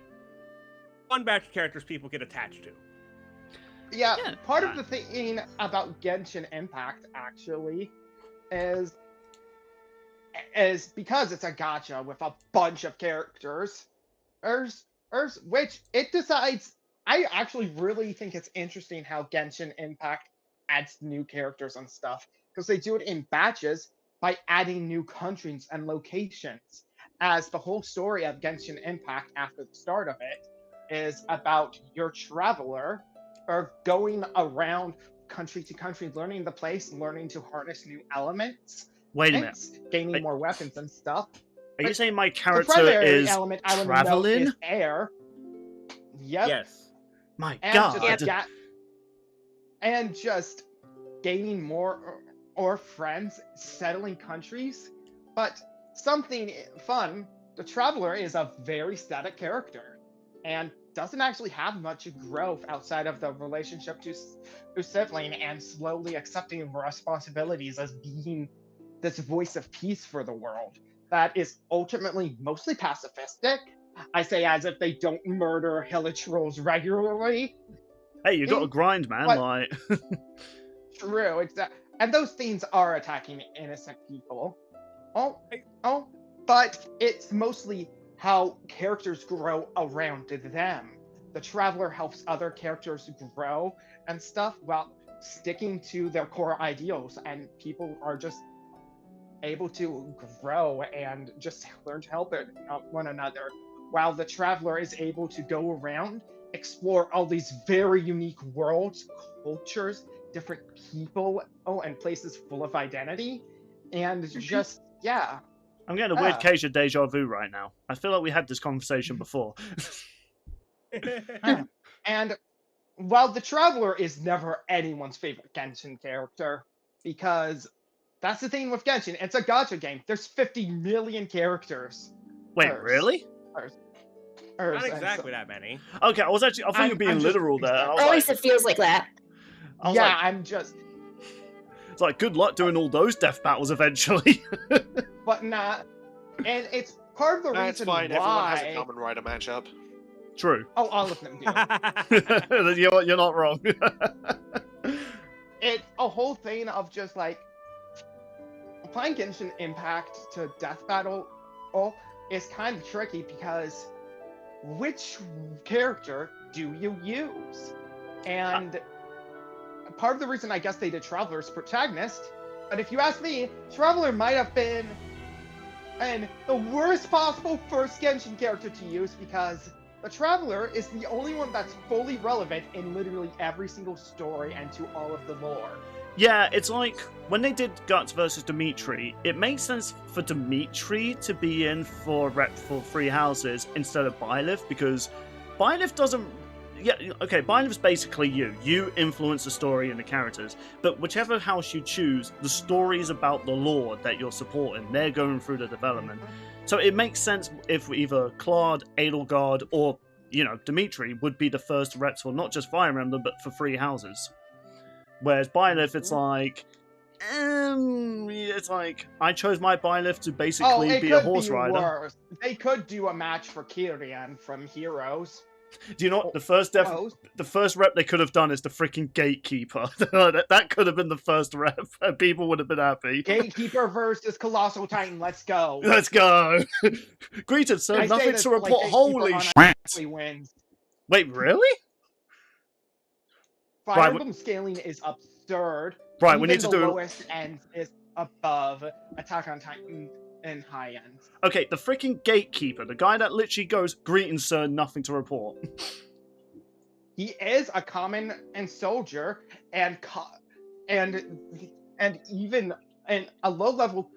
fun batch of characters people get attached to. Yeah, part of the thing about Genshin Impact actually is because it's a gacha with a bunch of characters, which it decides. I actually really think it's interesting how Genshin Impact adds new characters and stuff, because they do it in batches by adding new countries and locations. As the whole story of Genshin Impact after the start of it is about your traveler or going around country to country, learning the place, learning to harness new elements. Wait a minute. Gaining more weapons and stuff. Are you saying my The character primary is element I would know traveling? is air. Yep. Yes. My And God. and just gaining more or friends, settling countries. But something fun, the Traveler is a very static character and doesn't actually have much growth outside of the relationship to sibling and slowly accepting responsibilities as being this voice of peace for the world that is ultimately mostly pacifistic. I say as if they don't murder hilichurls regularly. Hey, you got to grind, man. What? Like, True, exactly. and those things are attacking innocent people. But it's mostly how characters grow around them. The Traveler helps other characters grow and stuff while sticking to their core ideals, and people are just able to grow and just learn to help one another, while the Traveler is able to go around, explore all these very unique worlds, cultures, different people, and places full of identity, and just, yeah. I'm getting a weird case of deja vu right now. I feel like we had this conversation before. And while the Traveler is never anyone's favorite Genshin character, because that's the thing with Genshin, it's a gacha game. There's 50 million characters. Wait, really? Not exactly that many. Okay, I thought you were being literal there. Or at least it feels like that. Yeah, I'm just... It's like, good luck doing all those death battles eventually. But not... And it's part of the reason fine. why... Everyone has a Kamen Rider matchup. True. Oh, all of them do. You're not wrong. It's a whole thing of just, like... Applying Genshin Impact to death battle is kind of tricky because... Which character do you use? And part of the reason I guess they did Traveler's protagonist, but if you ask me, Traveler might have been the worst possible first Genshin character to use, because the Traveler is the only one that's fully relevant in literally every single story and to all of the lore. Yeah, it's like, when they did Guts versus Dimitri, it makes sense for Dimitri to be in for rep for Three Houses instead of Byleth, because Byleth doesn't... Yeah, okay, Byleth's basically you. You influence the story and the characters, but whichever house you choose, the story's about the lore that you're supporting. They're going through the development. So it makes sense if either Claude, Edelgard, or, Dimitri would be the first reps for not just Fire Emblem, but for Three Houses. Whereas Byleth, it's like, I chose my Byleth to basically be a horse rider. Worse. They could do a match for Kyrian from Heroes. Do you know what the first rep they could have done is the freaking Gatekeeper. That could have been the first rep, and people would have been happy. Gatekeeper versus Colossal Titan. Let's go. Let's go. Greeted, sir. Nothing to report. Holy shit! Wins. Wait, really? Fire Emblem scaling is absurd. Right, Even we need to the do... lowest end is above Attack on Titan and high end. Okay, the freaking Gatekeeper, the guy that literally goes, greetings, sir, nothing to report. He is a common and soldier, and even a low-level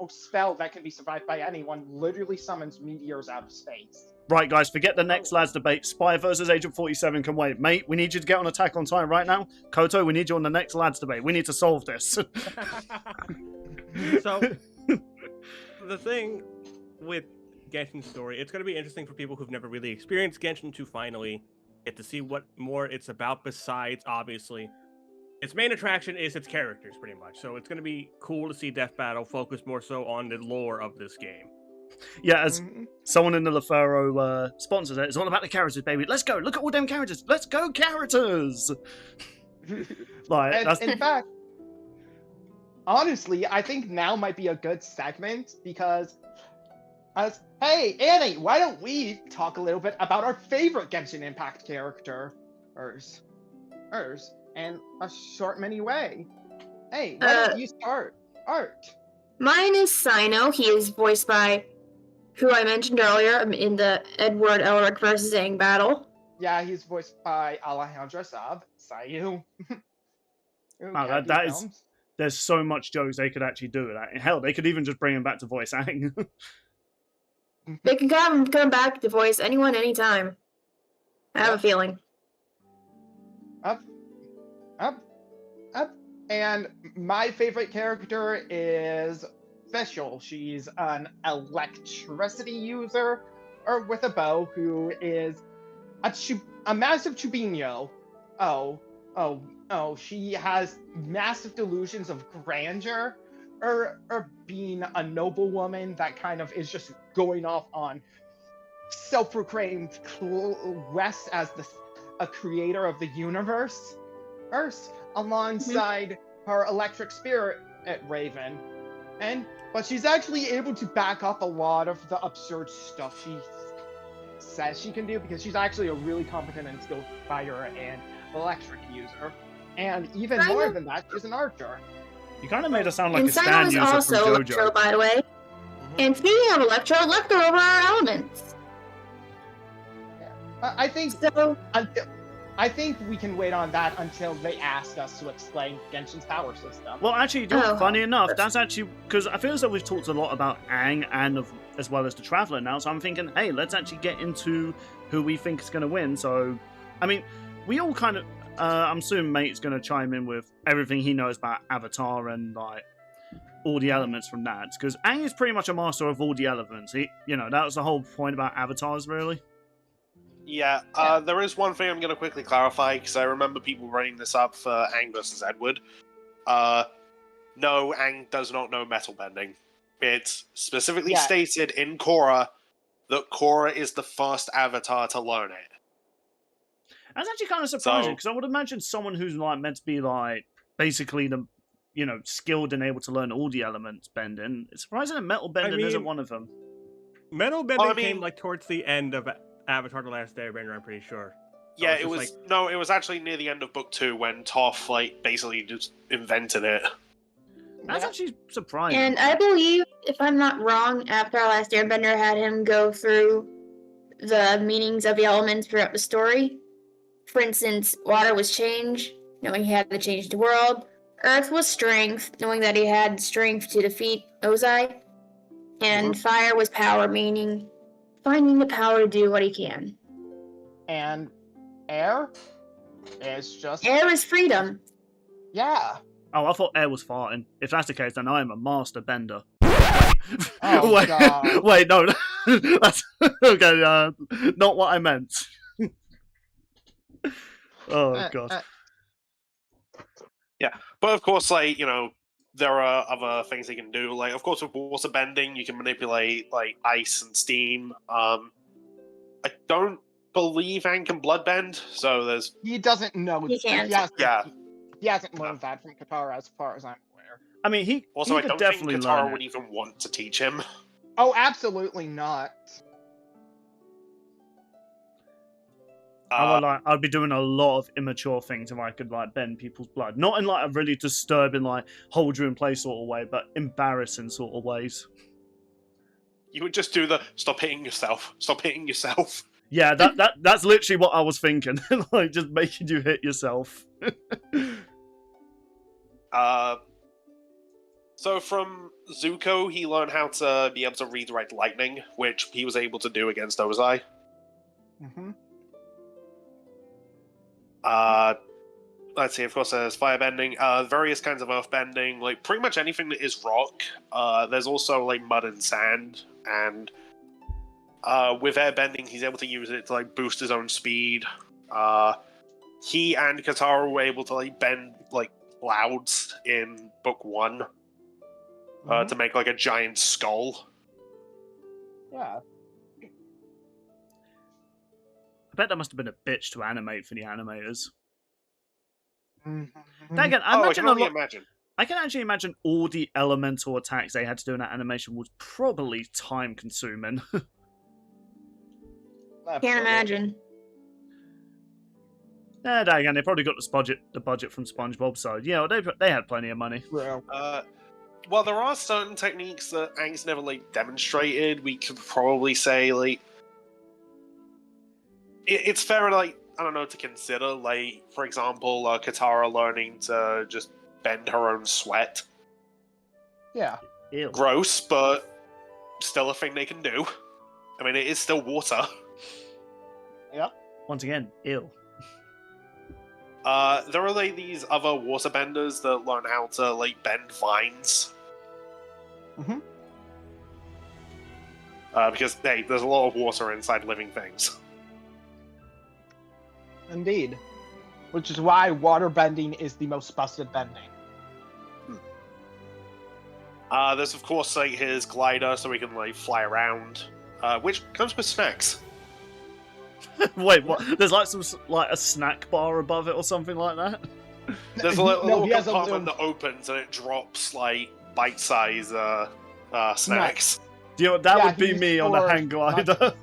spell that can be survived by anyone literally summons meteors out of space. Right, guys, forget the next lads debate. Spy versus Agent 47 can wait. Mate, we need you to get on Attack on Titan right now. Koto, we need you on the next lads debate. We need to solve this. So, the thing with Genshin's story, it's going to be interesting for people who've never really experienced Genshin to finally get to see what more it's about besides, obviously, its main attraction is its characters, pretty much. So it's going to be cool to see Death Battle focus more so on the lore of this game. Yeah, as someone in the LaFaro sponsors it, it's all about the characters, baby. Let's go. Look at all them characters. Let's go, characters. In fact, honestly, I think now might be a good segment because, hey, Annie, why don't we talk a little bit about our favorite Genshin Impact characters, and a short mini way. Hey, why don't you start? Art. Mine is Sino. He is voiced by who I mentioned earlier in the Edward Elric versus Aang battle. Yeah, he's voiced by Alejandro Sayu. Wow, that is... There's so much jokes they could actually do with that. Hell, they could even just bring him back to voice Aang. They can come back to voice anyone, anytime. I have a feeling. Up. And my favorite character is Special. She's an electricity user, or with a bow, who is a massive Chubinho. She has massive delusions of grandeur, or being a noblewoman that kind of is just going off on self-proclaimed quest as a creator of the universe, alongside her electric spirit Raven, but she's actually able to back up a lot of the absurd stuff she says she can do because she's actually a really competent and skilled fire and electric user. And even more than that, she's an archer. You kind of made her sound like and a Stan Simon was user also from Electro, JoJo. by the way. And speaking of Electro over our elements. I think So, I think we can wait on that until they ask us to explain Genshin's power system. Well, actually, you know, Oh. funny enough, that's actually because I feel as though we've talked a lot about Aang and as well as the Traveler now. So I'm thinking, hey, let's actually get into who we think is going to win. So, I mean, we all kind of, I'm assuming Mate's going to chime in with everything he knows about Avatar and like all the elements from that, because Aang is pretty much a master of all the elements. He, you know, that was the whole point about Avatars, really. Yeah, there is one thing I'm going to quickly clarify, because I remember people bringing this up for Aang versus Edward. No, Aang does not know metal bending. It's specifically stated in Korra that Korra is the first avatar to learn it. That's actually kind of surprising, because I would imagine someone who's like meant to be like basically the, you know, skilled and able to learn all the elements bending. It's surprising that metal bending isn't one of them. Metal bending came like towards the end of Avatar: The Last Airbender, I'm pretty sure. Yeah, it was no, it was actually near the end of book 2 when Toph like basically just invented it. That's actually surprising. and I believe, if I'm not wrong, Avatar: Last Airbender had him go through the meanings of the elements throughout the story. For instance, water was change, knowing he had to change the world. Earth was strength, knowing that he had strength to defeat Ozai. And fire was power, meaning finding the power to do what he can. And air is just... Air is freedom. Yeah. Oh, I thought air was farting. If that's the case, then I am a master bender. Oh, wait, God. wait, no, that's okay. Not what I meant. Oh god. Yeah, but of course, like, you know, there are other things he can do. Like, of course, with water bending, you can manipulate like ice and steam. I don't believe Aang can blood bend, so there's... He doesn't know. He can't. He hasn't learned that from Katara, as far as I'm aware. I mean, he Also, he I could don't definitely think learn Katara it. would even want to teach him. Oh, absolutely not. I'd be doing a lot of immature things if I could like bend people's blood. Not in like a really disturbing, like hold you in place sort of way, but embarrassing sort of ways. You would just do the stop hitting yourself. Stop hitting yourself. Yeah, that's literally what I was thinking. Like just making you hit yourself. So from Zuko, he learned how to be able to redirect lightning, which he was able to do against Ozai. Mm-hmm. Let's see, of course, there's firebending, various kinds of earthbending, like pretty much anything that is rock. There's also like mud and sand, and with airbending, he's able to use it to like boost his own speed. He and Katara were able to like bend like clouds in book 1 to make like a giant skull. Yeah. I bet that must have been a bitch to animate for the animators. Mm-hmm. Again, I can only imagine. I can actually imagine all the elemental attacks they had to do in that animation was probably time consuming. Can't imagine. Yeah, again, they probably got the budget from SpongeBob, so yeah, they had plenty of money. Well, there are certain techniques that Aang's never like demonstrated. We could probably say like it's fair, like, I don't know, to consider, like, for example, Katara learning to just bend her own sweat. Yeah. Ew. Gross, but still a thing they can do. I mean, it is still water. Yep. Once again, ew. There are, like, these other water benders that learn how to, like, bend vines. Mm-hmm. Because, hey, there's a lot of water inside living things. Indeed. Which is why water bending is the most busted bending. There's, of course, like, his glider, so he can, like, fly around, which comes with snacks. Wait, what? There's like some like a snack bar above it or something like that? There's a No, little he has a compartment little- that opens and it drops like bite-sized snacks. You know, that Yeah, would be he me on a stores hang glider.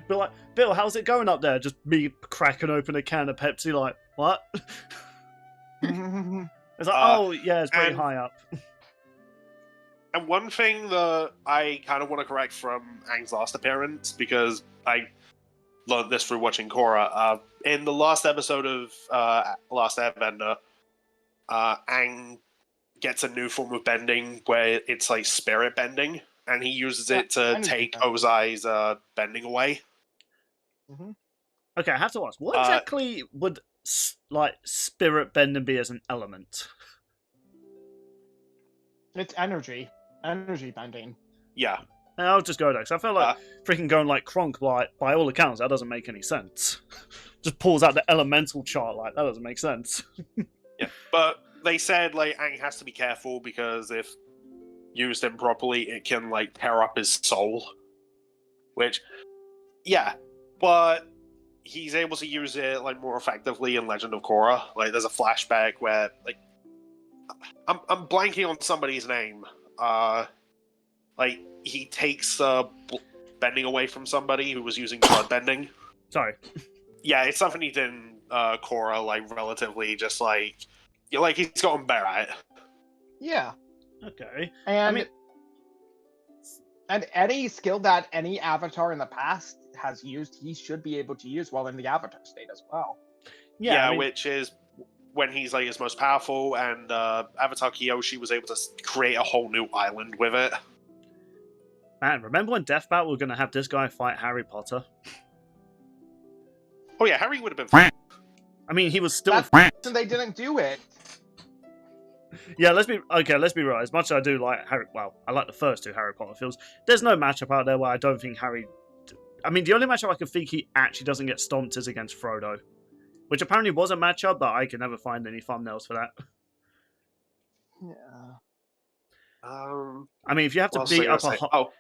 Be like, Bill, how's it going up there? Just me cracking open a can of Pepsi, like, what? It's like, oh, yeah, it's pretty and- high up. And one thing that I kind of want to correct from Aang's last appearance, because I learned this through watching Korra, in the last episode of Last Airbender, Aang gets a new form of bending where it's like spirit bending, and he uses it to take Ozai's bending away. Okay, I have to ask, what exactly would like spirit bending be as an element? It's energy bending. Yeah. And I'll just go there, because I feel like freaking going like Kronk, like, by all accounts, that doesn't make any sense. Just pulls out the elemental chart, like, that doesn't make sense. Yeah, but they said, like, Aang has to be careful, because if used improperly, it can, like, tear up his soul. Which, yeah, but he's able to use it, like, more effectively in Legend of Korra. Like, there's a flashback where, like, I'm blanking on somebody's name. Like, he takes bending away from somebody who was using blood bending. Sorry. Yeah, it's something he did in Korra, like, relatively just, like he's gotten better at it. Yeah. Okay. And and any skill that any avatar in the past has used, he should be able to use while in the avatar state as well. Yeah, I mean, which is when he's like his most powerful, and Avatar Kyoshi was able to create a whole new island with it. man, remember when Death Battle were going to have this guy fight Harry Potter? Oh yeah, Harry would have been fine. I mean, he was still... That's they didn't do it. Yeah, let's be real. As much as I do like Harry... Well, I like the first two Harry Potter films. There's no matchup out there where I don't think Harry... I mean, the only matchup I can think he actually doesn't get stomped is against Frodo. Which apparently was a matchup, but I can never find any thumbnails for that. Yeah. I mean, if you have to what else was I beat gonna up say?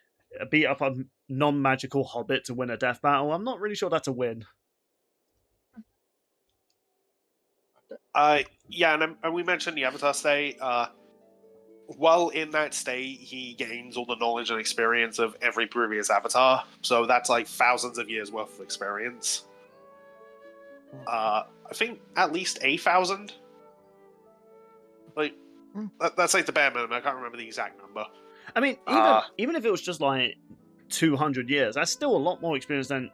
beat up a non-magical hobbit to win a death battle, I'm not really sure that's a win. Yeah, and we mentioned the Avatar state. While in that state, he gains all the knowledge and experience of every previous Avatar. So that's like thousands of years worth of experience. I think at least 8,000. Like, that's like the bare minimum. I can't remember the exact number. I mean, even if it was just like 200 years, that's still a lot more experience than...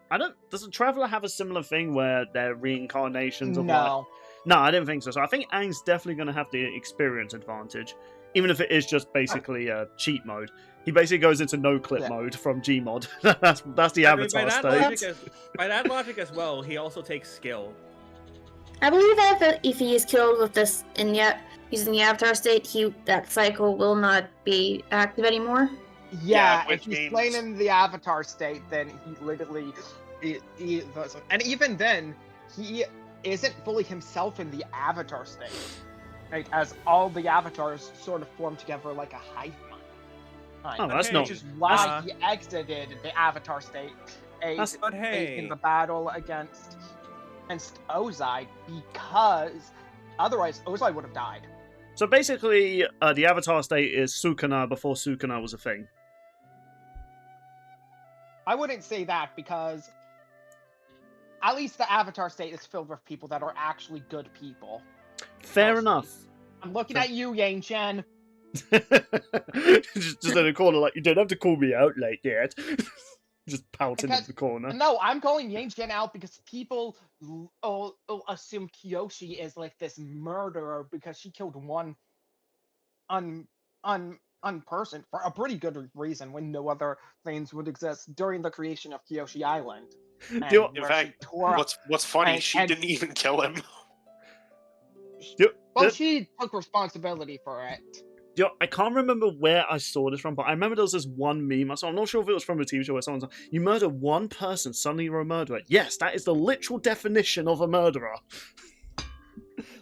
Does a Traveler have a similar thing where they're reincarnations of like... No, I didn't think so. So I think Aang's definitely going to have the experience advantage, even if it is just basically a cheat mode. He basically goes into no-clip mode from Gmod. that's the Avatar state. By that logic as well, he also takes skill. I believe that if he is killed with this using the Avatar state, that cycle will not be active anymore. Yeah, which if he's means... playing in the Avatar state, then he literally... and even then, he isn't fully himself in the Avatar state. Right? As all the Avatars sort of form together like a hive mind. Oh, that's not... Which is why he exited the Avatar state in the battle against Ozai, because otherwise Ozai would have died. So basically, the Avatar state is Sukuna before Sukuna was a thing. I wouldn't say that, because at least the Avatar state is filled with people that are actually good people. Fair enough. I'm looking at you, Yang Chen. just in the corner, like, you don't have to call me out like that. Just pouting in the corner. No, I'm calling Yang Chen out because people assume Kyoshi is like this murderer because she killed one person for a pretty good reason when no other things would exist during the creation of Kyoshi Island. In fact, what's funny, she didn't even kill him. Well, she took responsibility for it. I can't remember where I saw this from, but I remember there was this one meme. So I'm not sure if it was from a TV show where someone's like, you murder one person, suddenly you're a murderer. Yes, that is the literal definition of a murderer.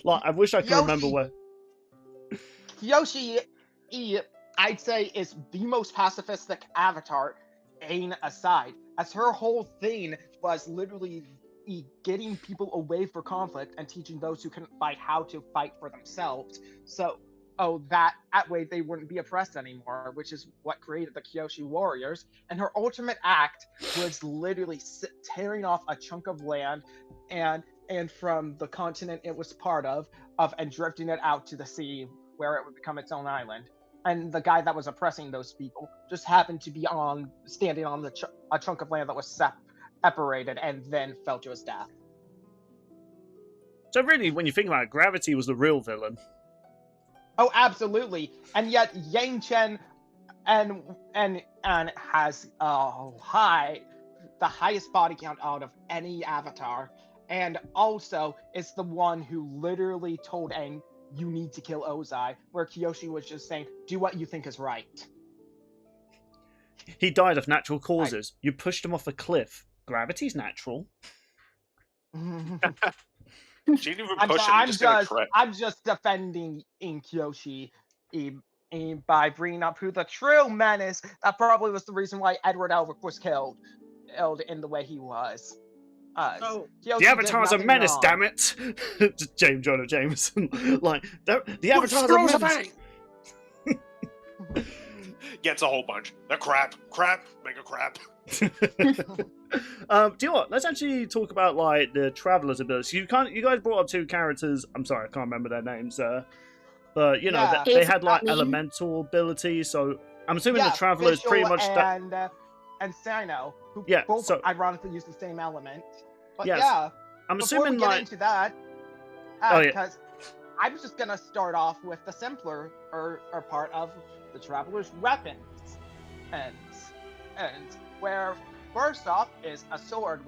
Like, I wish I could remember where. Kyoshi, I'd say, is the most pacifistic Avatar, Aang aside, as her whole thing was literally getting people away from conflict and teaching those who couldn't fight how to fight for themselves. So, that way they wouldn't be oppressed anymore, which is what created the Kyoshi warriors. And her ultimate act was literally tearing off a chunk of land and from the continent it was part of and drifting it out to the sea where it would become its own island. And the guy that was oppressing those people just happened to be standing on a chunk of land that was separated and then fell to his death. So really, when you think about it, Gravity was the real villain. Oh, absolutely. And yet Yang Chen and has the highest body count out of any avatar, and also is the one who literally told Aang, "You need to kill Ozai," where Kyoshi was just saying, "Do what you think is right." He died of natural causes. You pushed him off a cliff. Gravity's natural. She didn't even push him. I'm just defending Kyoshi by bringing up who the true menace. That probably was the reason why Edward Elric was killed in the way he was. The Avatar's a menace, wrong. Damn it! Just James Jonah Jameson. Like the Avatar's a menace. Gets a whole bunch. They're crap, mega crap. Do you know what? Let's actually talk about like the Traveler's abilities. You guys brought up two characters. I'm sorry, I can't remember their names. But you know, they had like elemental abilities. So I'm assuming the Traveler is pretty much and Sino, who both ironically use the same element. But I'm assuming we get into that, because I was just gonna start off with the simpler or part of the Traveler's weapons, and where first off is a sword,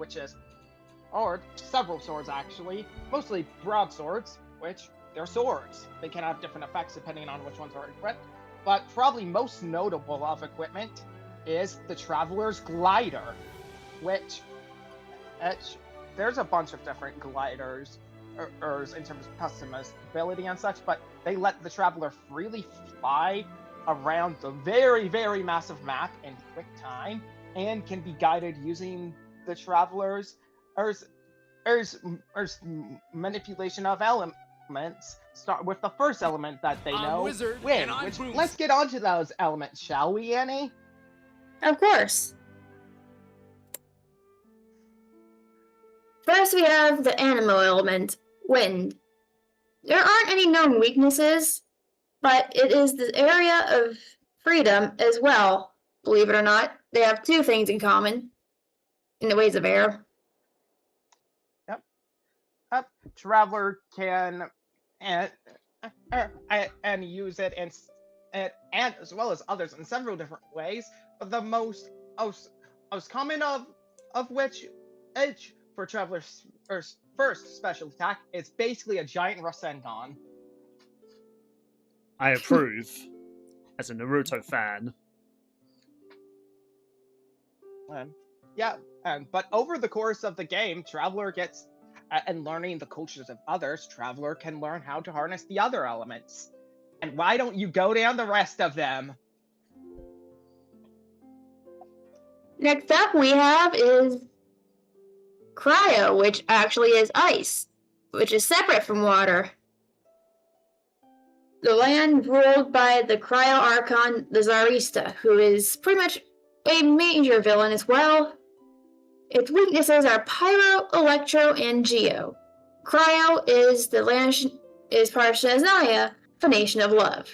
or several swords actually, mostly broadswords, which they're swords. They can have different effects depending on which ones are equipped, but probably most notable of equipment is the Traveler's glider, which there's a bunch of different gliders in terms of customizability and such, but they let the Traveler freely fly around the very, very massive map in quick time, and can be guided using the Traveler's manipulation of elements. Start with the first element that they know, wind. Let's get onto those elements, shall we, Annie? Of course. First, we have the animal element, wind. There aren't any known weaknesses, but it is the area of freedom as well. Believe it or not, they have two things in common in the ways of air. Yep. Traveler can and use it and as well as others in several different ways, but the most common of which for Traveler's first special attack is basically a giant Rasengan. I approve, as a Naruto fan. But over the course of the game, Traveler gets, and learning the cultures of others, Traveler can learn how to harness the other elements. And why don't you go down the rest of them? Next up we have is Cryo, which actually is ice, which is separate from water. The land ruled by the Cryo Archon, the Zarista, who is pretty much a major villain as well. Its weaknesses are Pyro, Electro, and Geo. Cryo is part of Shazaya, the Nation of Love.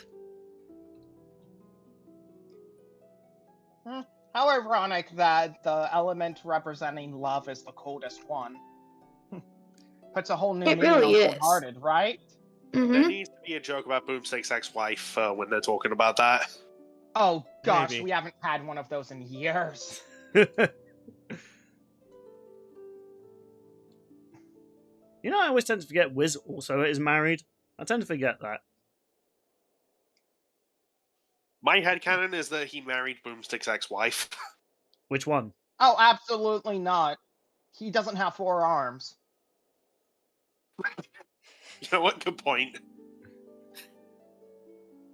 How ironic that the element representing love is the coldest one. Puts a whole new meaning on cold-hearted, right? Mm-hmm. There needs to be a joke about Boomstick's ex-wife when they're talking about that. Oh gosh, Maybe. We haven't had one of those in years. You know, I always tend to forget Wiz also is married. I tend to forget that. My headcanon is that he married Boomstick's ex-wife. Which one? Oh, absolutely not. He doesn't have 4 arms. You know what? Good point.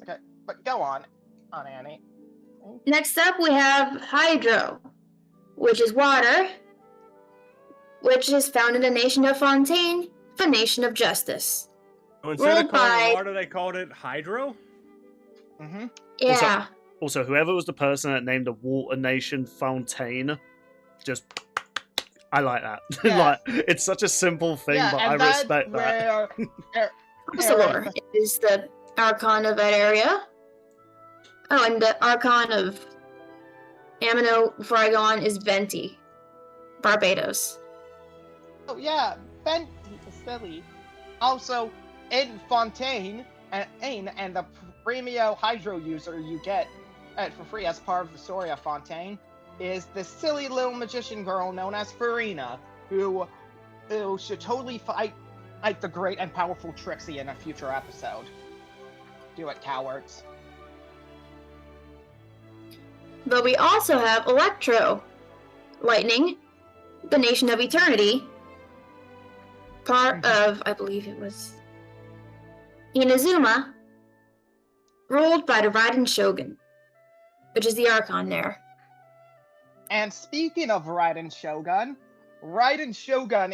Okay, but go on Annie. Next up we have Hydro, which is water. which is found in the nation of Fontaine, the nation of justice. So instead Ruled of calling by- it water, they called it hydro? Mm-hmm. Yeah. Also, whoever was the person that named the water nation Fontaine, just I like that. Yeah. Like, it's such a simple thing, Yeah, but and I that's respect that. where Ursula is the Archon of that area. Oh, and the Archon of Amino, before I go on, is Venti, Barbados. Oh yeah, Ben silly. Also, in Fontaine and the Premio Hydro user you get for free as part of the story of Fontaine is the silly little magician girl known as Farina, who should totally fight the great and powerful Trixie in a future episode. Do it, cowards. But we also have Electro, Lightning, the Nation of Eternity, part of, I believe it was, Inazuma, ruled by the Raiden Shogun, which is the Archon there. And speaking of Raiden Shogun,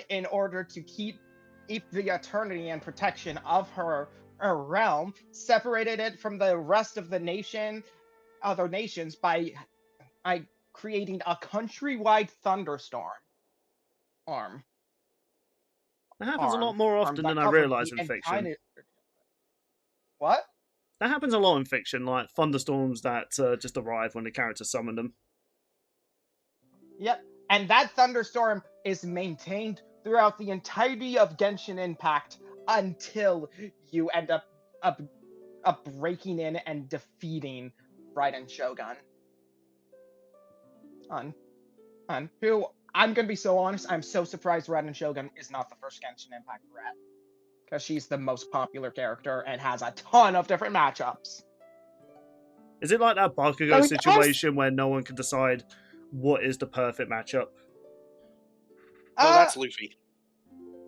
in order to keep the eternity and protection of her realm, separated it from the rest of the other nations by creating a countrywide thunderstorm. That happens a lot more often than I realise in fiction. What? That happens a lot in fiction, like thunderstorms that just arrive when the characters summon them. Yep, and that thunderstorm is maintained throughout the entirety of Genshin Impact until you end up breaking in and defeating Raiden Shogun. Who, I'm gonna be so honest, I'm so surprised Raiden Shogun is not the first Genshin Impact rat. Because she's the most popular character and has a ton of different matchups. Is it like that Bakugo situation where no one can decide what is the perfect matchup? No, that's Luffy.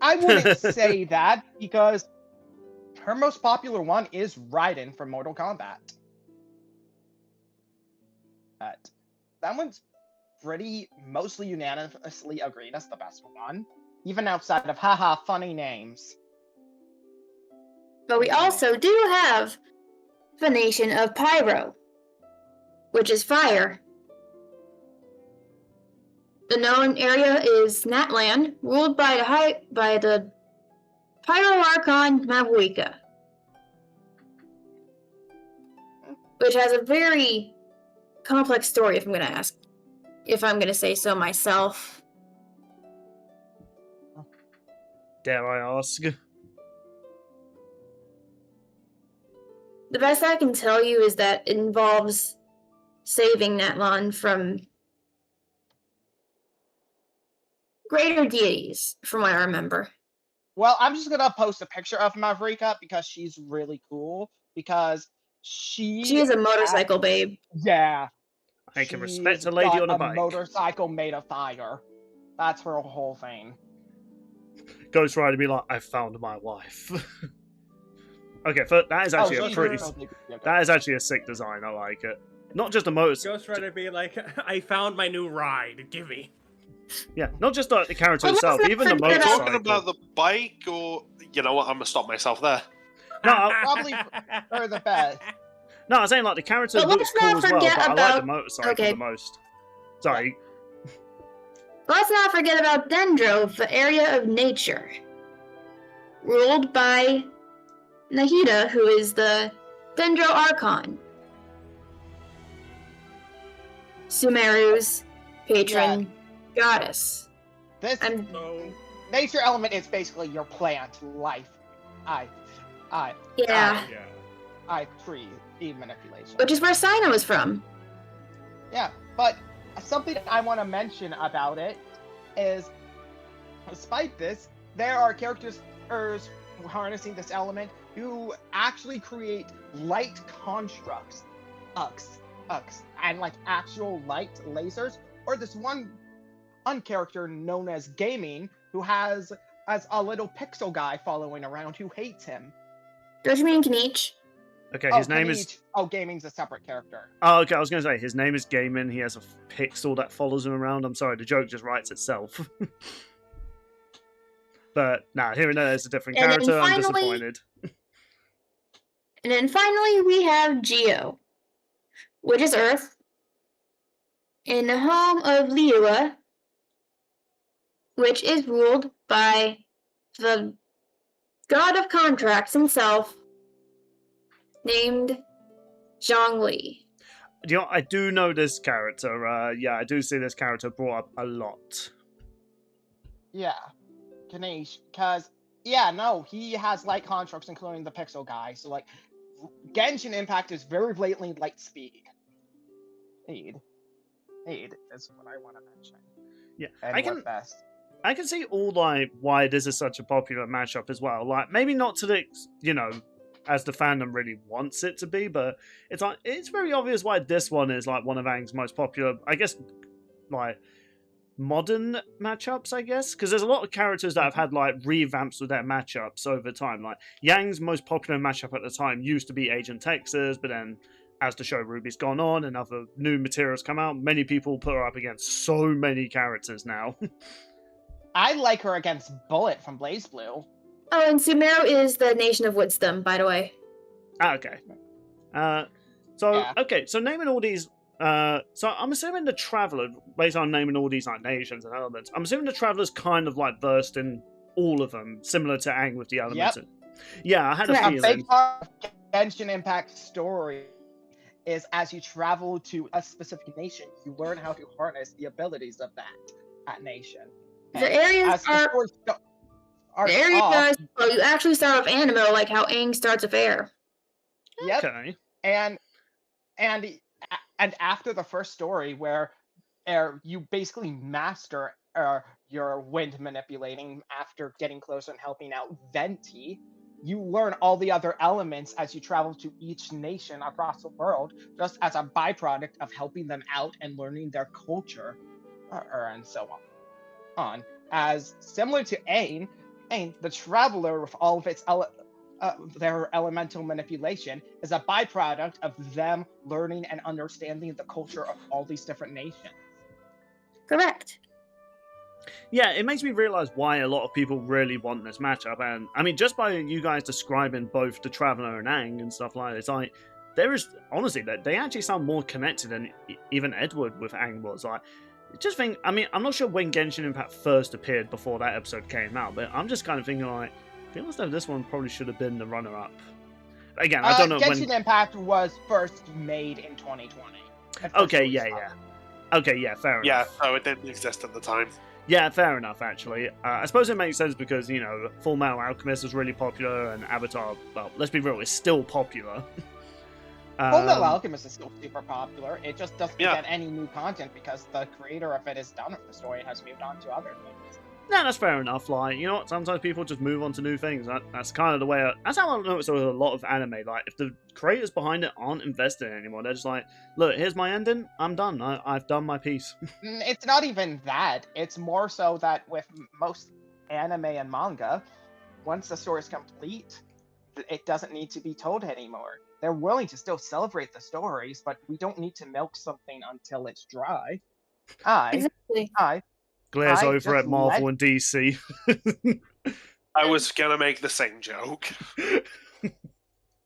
I wouldn't say that, because her most popular one is Raiden from Mortal Kombat. But that one's pretty mostly unanimously agreed as the best one, even outside of haha funny names. But we also do have the Nation of Pyro, which is fire. The known area is Natland, ruled by the Pyro Archon Mavuika, which has a very complex story, if I'm gonna say so myself. Dare I ask? The best I can tell you is that it involves saving Natlan from greater deities, from what I remember. Well, I'm just gonna post a picture of Mavrika because she's really cool. Because she is a motorcycle babe. Yeah. I can respect a lady on a bike. Motorcycle made of fire. That's her whole thing. Ghost Rider be like, I found my wife. Okay, that is actually that is actually a sick design. I like it. Not just a motorcycle. Ghost Rider be like, I found my new ride. Give me. Yeah, not just the character Well, itself, even the Are you motorcycle. talking about the bike, or you know what? I'm gonna stop myself there. No, Probably for the best. no, I'm saying like the character But looks let's cool not as well, but forget I like about- the motorcycle Okay. the most. Sorry. Let's not forget about Dendro, the area of nature, ruled by Nahida, who is the Dendro Archon, Sumeru's patron goddess. This And nature element is basically your plant life. yeah, Tree manipulation. which is where Sino is from. Yeah, but something I want to mention about it is, despite this, there are characters harnessing this element who actually create light constructs, and like actual light lasers. Or this one character known as Gaming, who has a little pixel guy following around who hates him. Don't you mean Kniech? Okay, his name is. Oh, Gaming's a separate character. Oh, okay. I was going to say his name is Gaiman. He has a pixel that follows him around. I'm sorry, the joke just writes itself. But nah, here and there is a different And then character. I'm finally- disappointed. And then finally, we have Geo, which is Earth, in the home of Liua, which is ruled by the god of contracts himself, named Zhongli. You know, I do know this character. Yeah, I do see this character brought up a lot. Yeah, Ganesh, because yeah, no, he has light constructs, including the pixel guy. So like, Genshin Impact is very blatantly light speed. Speed is what I want to mention. Yeah, And I what can. best. I can see all like why this is such a popular matchup as well. Like maybe not to the as the fandom really wants it to be, but it's very obvious why this one is like one of Aang's most popular, I guess, like modern matchups, I guess, because there's a lot of characters that have had like revamps with their matchups over time. Like Yang's most popular matchup at the time used to be Agent Texas, but then as the show Ruby's gone on and other new materials come out, many people put her up against so many characters now. I like her against Bullet from Blaze Blue. Oh, and Sumeru is the nation of wisdom, by the way. Okay. So naming all these. So I'm assuming the Traveler, based on naming all these like nations and elements, I'm assuming the Traveler's kind of like versed in all of them, similar to Aang with the elements. Yep. Yeah, I had a Yeah. A feeling. big part of Genshin Impact story is as you travel to a specific nation, you learn how to harness the abilities of that nation. The And areas as the are story starts areas off, where you actually start with Animo, like how Aang starts with Air. yep, Okay. and after the first story where you basically master your wind manipulating after getting closer and helping out Venti, you learn all the other elements as you travel to each nation across the world, just as a byproduct of helping them out and learning their culture, and so on. As similar to Aang, the Traveler with all of its their elemental manipulation is a byproduct of them learning and understanding the culture of all these different nations. Correct. Yeah, it makes me realize why a lot of people really want this matchup. And I mean, just by you guys describing both the Traveler and Aang and stuff like that, it's like there is honestly that they actually sound more connected than even Edward with Aang was. Like, just think, I mean, I'm not sure when Genshin Impact first appeared before that episode came out, but I'm just kind of thinking like, I feel as though this one probably should have been the runner-up. Again, I don't know Genshin when. Impact was first made in 2020. Okay, yeah. Okay, yeah, fair enough. Yeah, so it didn't exist at the time. Yeah, fair enough, actually. I suppose it makes sense because, Full Metal Alchemist was really popular, and Avatar, well, let's be real, is still popular. Full Metal Alchemist is still super popular. It just doesn't Yeah. get any new content because the creator of it is done with the story and has moved on to other things. No, that's fair enough. Like, you know what? Sometimes people just move on to new things. That's kind of the way. That's how I notice with a lot of anime. Like, if the creators behind it aren't invested in it anymore, they're just like, look, here's my ending. I'm done. I've done my piece. It's not even that. It's more so that with most anime and manga, once the story is complete, it doesn't need to be told anymore. They're willing to still celebrate the stories, but we don't need to milk something until it's dry. Exactly. Glares I over just at Marvel and DC. I was gonna make the same joke.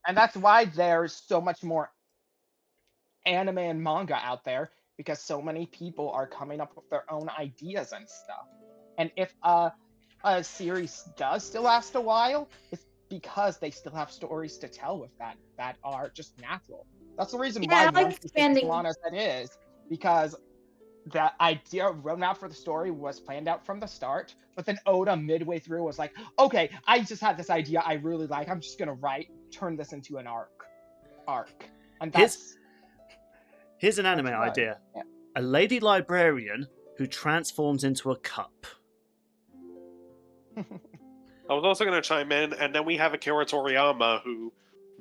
And that's why there's so much more anime and manga out there, because so many people are coming up with their own ideas and stuff. And if a series does still last a while, it's because they still have stories to tell with that are just natural. That's the reason why Yeah, I like One Piece is expanding. as long as it is, because the idea roadmap for the story was planned out from the start, but then Oda midway through was like, okay, I just had this idea I really like, I'm just gonna turn this into an arc. And that's Here's an anime That's right. idea. Yeah. A lady librarian who transforms into a cup. I was also going to chime in, and then we have Akira Toriyama, who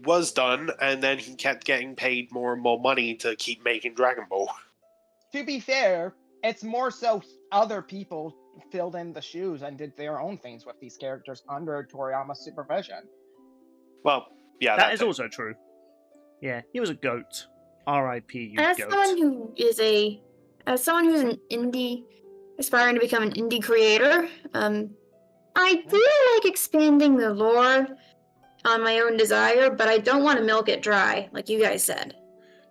was done, and then he kept getting paid more and more money to keep making Dragon Ball. To be fair, it's more so other people filled in the shoes and did their own things with these characters under Toriyama's supervision. Well, yeah, That is thing. also true. Yeah, he was a goat. R.I.P. You As goat. someone who's an indie, aspiring to become an indie creator, I do like expanding the lore on my own desire, but I don't want to milk it dry, like you guys said.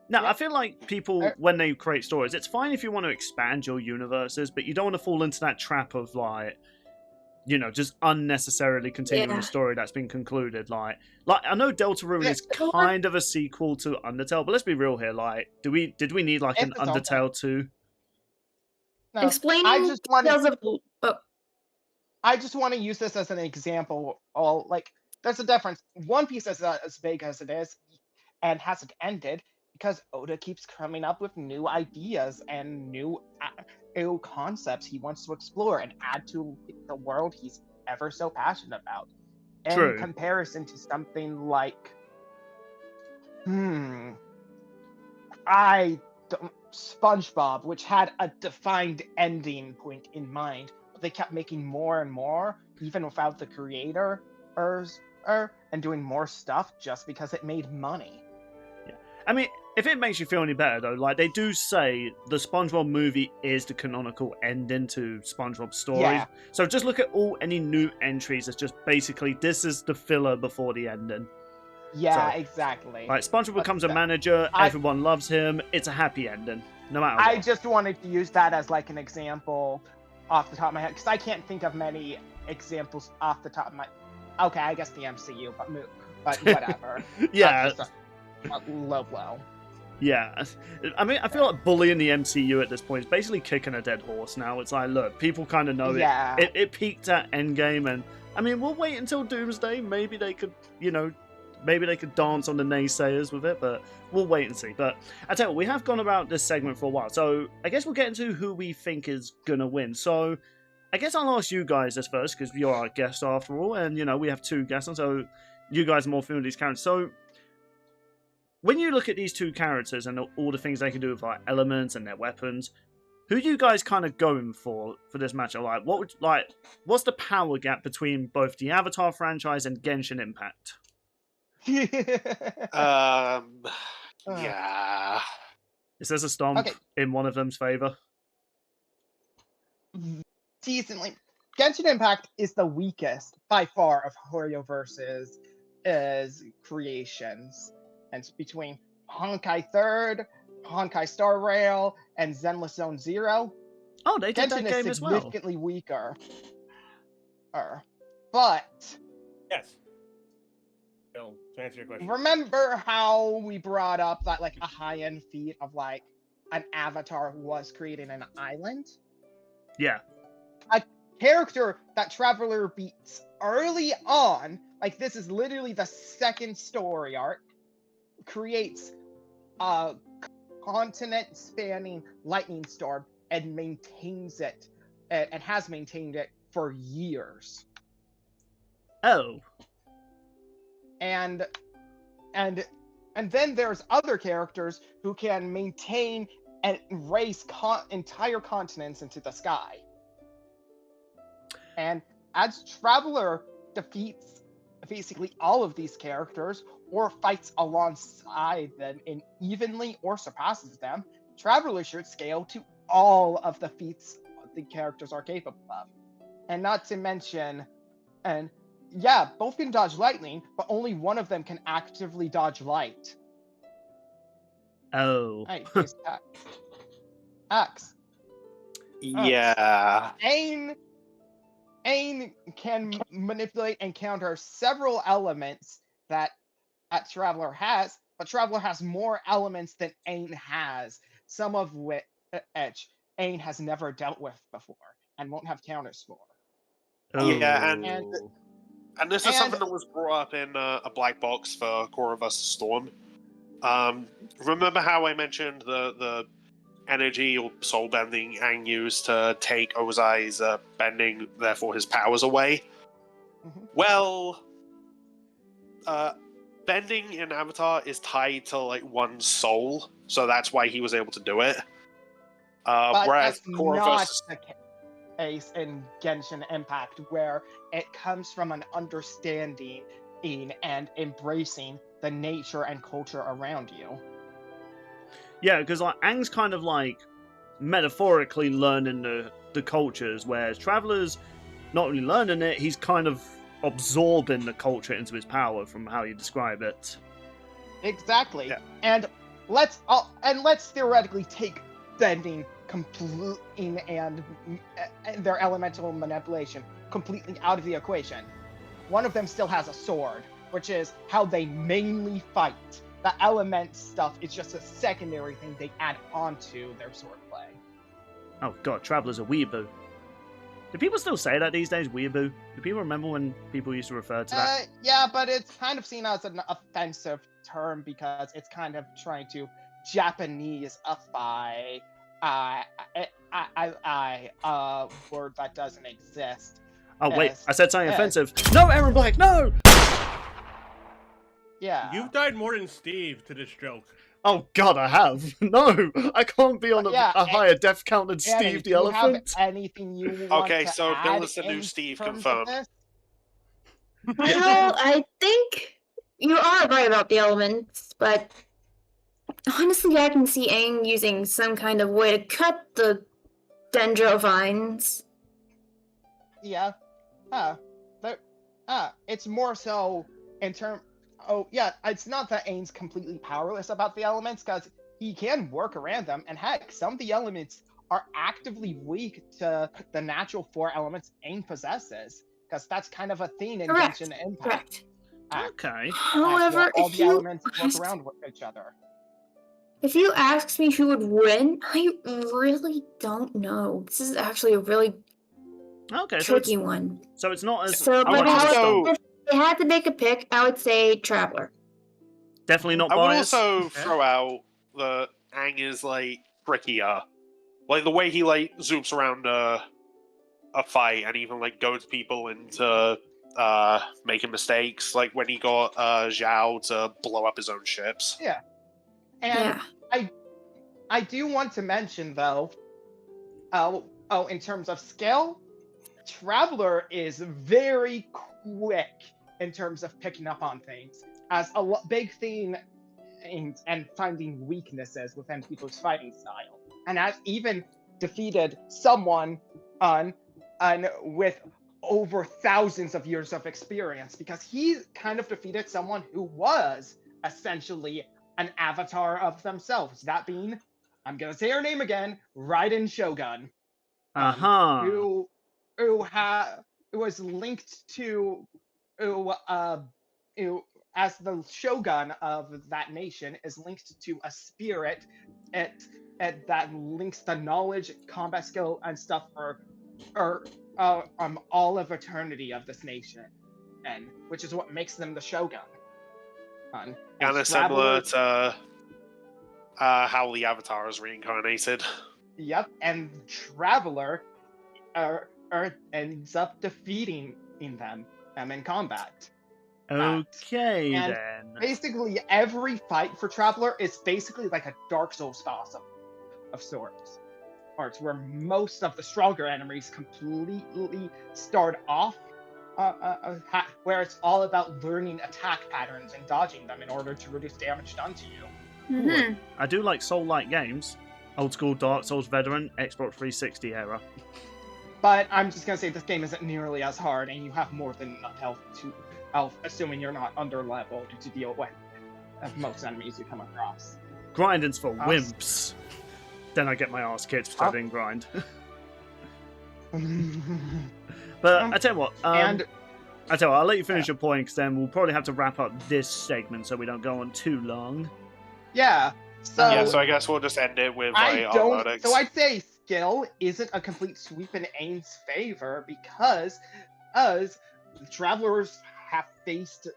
No, Yeah. I feel like people, when they create stories, it's fine if you want to expand your universes, but you don't want to fall into that trap of, like, you know, just unnecessarily continuing a story that's been concluded. Like I know Deltarune is kind of a sequel to Undertale, but let's be real here. Like, did we need like an Undertale 2? No, Explaining I just want to use this as an example. Like, there's a difference. One Piece is as big as it is, and hasn't ended because Oda keeps coming up with new ideas and new concepts he wants to explore and add to the world he's ever so passionate about. In comparison to something like, SpongeBob, which had a defined ending point in mind, but they kept making more and more, even without the creator, and doing more stuff just because it made money. Yeah. I mean, if it makes you feel any better, though, like, they do say the SpongeBob movie is the canonical ending to SpongeBob stories. Yeah. So just look at any new entries as just basically, this is the filler before the ending. Yeah, So, exactly. Like, SpongeBob becomes a manager, everyone loves him, it's a happy ending, no matter what. I just wanted to use that as, like, an example off the top of my head, because I can't think of many examples off the top of my... Okay, I guess the MCU, but whatever. Yeah. Low blow. Yeah, I mean, I feel like bullying the MCU at this point is basically kicking a dead horse now. It's like, look, people kind of know it peaked at Endgame, and I mean, we'll wait until Doomsday. Maybe they could, maybe they could dance on the naysayers with it, but we'll wait and see. But I tell you what, we have gone about this segment for a while, so I guess we'll get into who we think is gonna win. So I guess I'll ask you guys this first, because you're our guest after all, and we have two guests on, so you guys are more familiar with these characters. So when you look at these two characters and all the things they can do with like elements and their weapons, who are you guys kind of going for this matchup? What's the power gap between both the Avatar franchise and Genshin Impact? Yeah. Is there a stomp in one of them's favor? Decently. Genshin Impact is the weakest by far of Horioverse's creations. And it's between Honkai 3rd, Honkai Star Rail, and Zenless Zone Zero. Oh, they did that game as well. Genshin is significantly weaker. But yes. Bill, to answer your question. Remember how we brought up that like a high-end feat of like an avatar was creating an island? Yeah. A character that Traveler beats early on, like this is literally the second story arc, creates a continent-spanning lightning storm and maintains it, and has maintained it for years. Oh. And then there's other characters who can maintain and raise entire continents into the sky. And as Traveler defeats basically all of these characters, or fights alongside them in evenly or surpasses them, Traveler should scale to all of the feats the characters are capable of. And not to mention, both can dodge lightning, but only one of them can actively dodge light. Oh. Hey, here's Axe. Yeah. Aang can manipulate and counter several elements that Traveler has, but Traveler has more elements than Aang has, some of which Aang has never dealt with before and won't have counters for. Oh. Yeah, and this is something that was brought up in a black box for Korra vs. Storm. Remember how I mentioned the energy or soul bending Aang used to take Ozai's bending, therefore his powers away? Mm-hmm. Well, bending in Avatar is tied to like one's soul, so that's why he was able to do it. But Whereas that's Korra not vs. the case in Genshin Impact, where it comes from an understanding and embracing the nature and culture around you. Yeah, because like Aang's kind of like metaphorically learning the cultures, whereas Traveler's not only learning it, he's kind of absorbing the culture into his power from how you describe it. Exactly. Yeah. And let's theoretically take bending completely and their elemental manipulation completely out of the equation. One of them still has a sword, which is how they mainly fight. The element stuff is just a secondary thing they add onto their swordplay. Oh god, Traveler's a weeaboo. Do people still say that these days, weeaboo? Do people remember when people used to refer to that? Yeah, but it's kind of seen as an offensive term because it's kind of trying to Japanese-ify a word that doesn't exist. Oh wait, Yes. I said something offensive. No, Aaron Black, no! Yeah. You've died more than Steve to this joke. Oh god, I have. No, I can't be on a higher death count than Annie, Steve do the you have elephant. anything you want Okay, to so add there was a new in Steve terms of confirmed. this? Well, I think you are right about the elements, but honestly, I can see Aang using some kind of way to cut the dendro vines. Yeah. It's more so in term. Oh, yeah. It's not that Aang's completely powerless about the elements, because he can work around them. And heck, some of the elements are actively weak to the natural 4 elements Aang possesses, because that's kind of a theme in Correct. Genshin Impact. Correct. Okay. However, all if the you elements work around with each other. if you ask me who would win, I really don't know. This is actually a really Okay, tricky one. so it's not as... So, I but want to also- if they had to make a pick, I would say Traveler. Definitely not I would biased. also throw out that Aang is like trickier. Like the way he like zooms around a fight and even like goads people into making mistakes, like when he got Zhao to blow up his own ships. Yeah. And Yeah. I do want to mention, though, in terms of skill, Traveler is very quick in terms of picking up on things, as a big theme and finding weaknesses within people's fighting style, and has even defeated someone with over thousands of years of experience, because he kind of defeated someone who was essentially an avatar of themselves. That being, I'm gonna say her name again, Raiden Shogun. Who was linked to as the shogun of that nation is linked to a spirit that links the knowledge, combat skill, and stuff for all of eternity of this nation, and which is what makes them the shogun. Kind of similar to how the Avatar is reincarnated. Yep, and Traveler ends up defeating them in combat. Okay, And then. basically, every fight for Traveler is basically like a Dark Souls boss of sorts. Parts where most of the stronger enemies completely start off, where it's all about learning attack patterns and dodging them in order to reduce damage done to you. Mm-hmm. I do like Soul-like games. Old school Dark Souls veteran, Xbox 360 era. But I'm just gonna say this game isn't nearly as hard, and you have more than enough health, assuming you're not under leveled to deal with most enemies you come across. Grinding's for wimps. Then I get my ass kicked for studying grind. But I tell you what, I'll let you finish your point, because then we'll probably have to wrap up this segment so we don't go on too long. Yeah. So I guess we'll just end it with our verdicts. So I'd say skill isn't a complete sweep in Aang's favor, because travelers have faced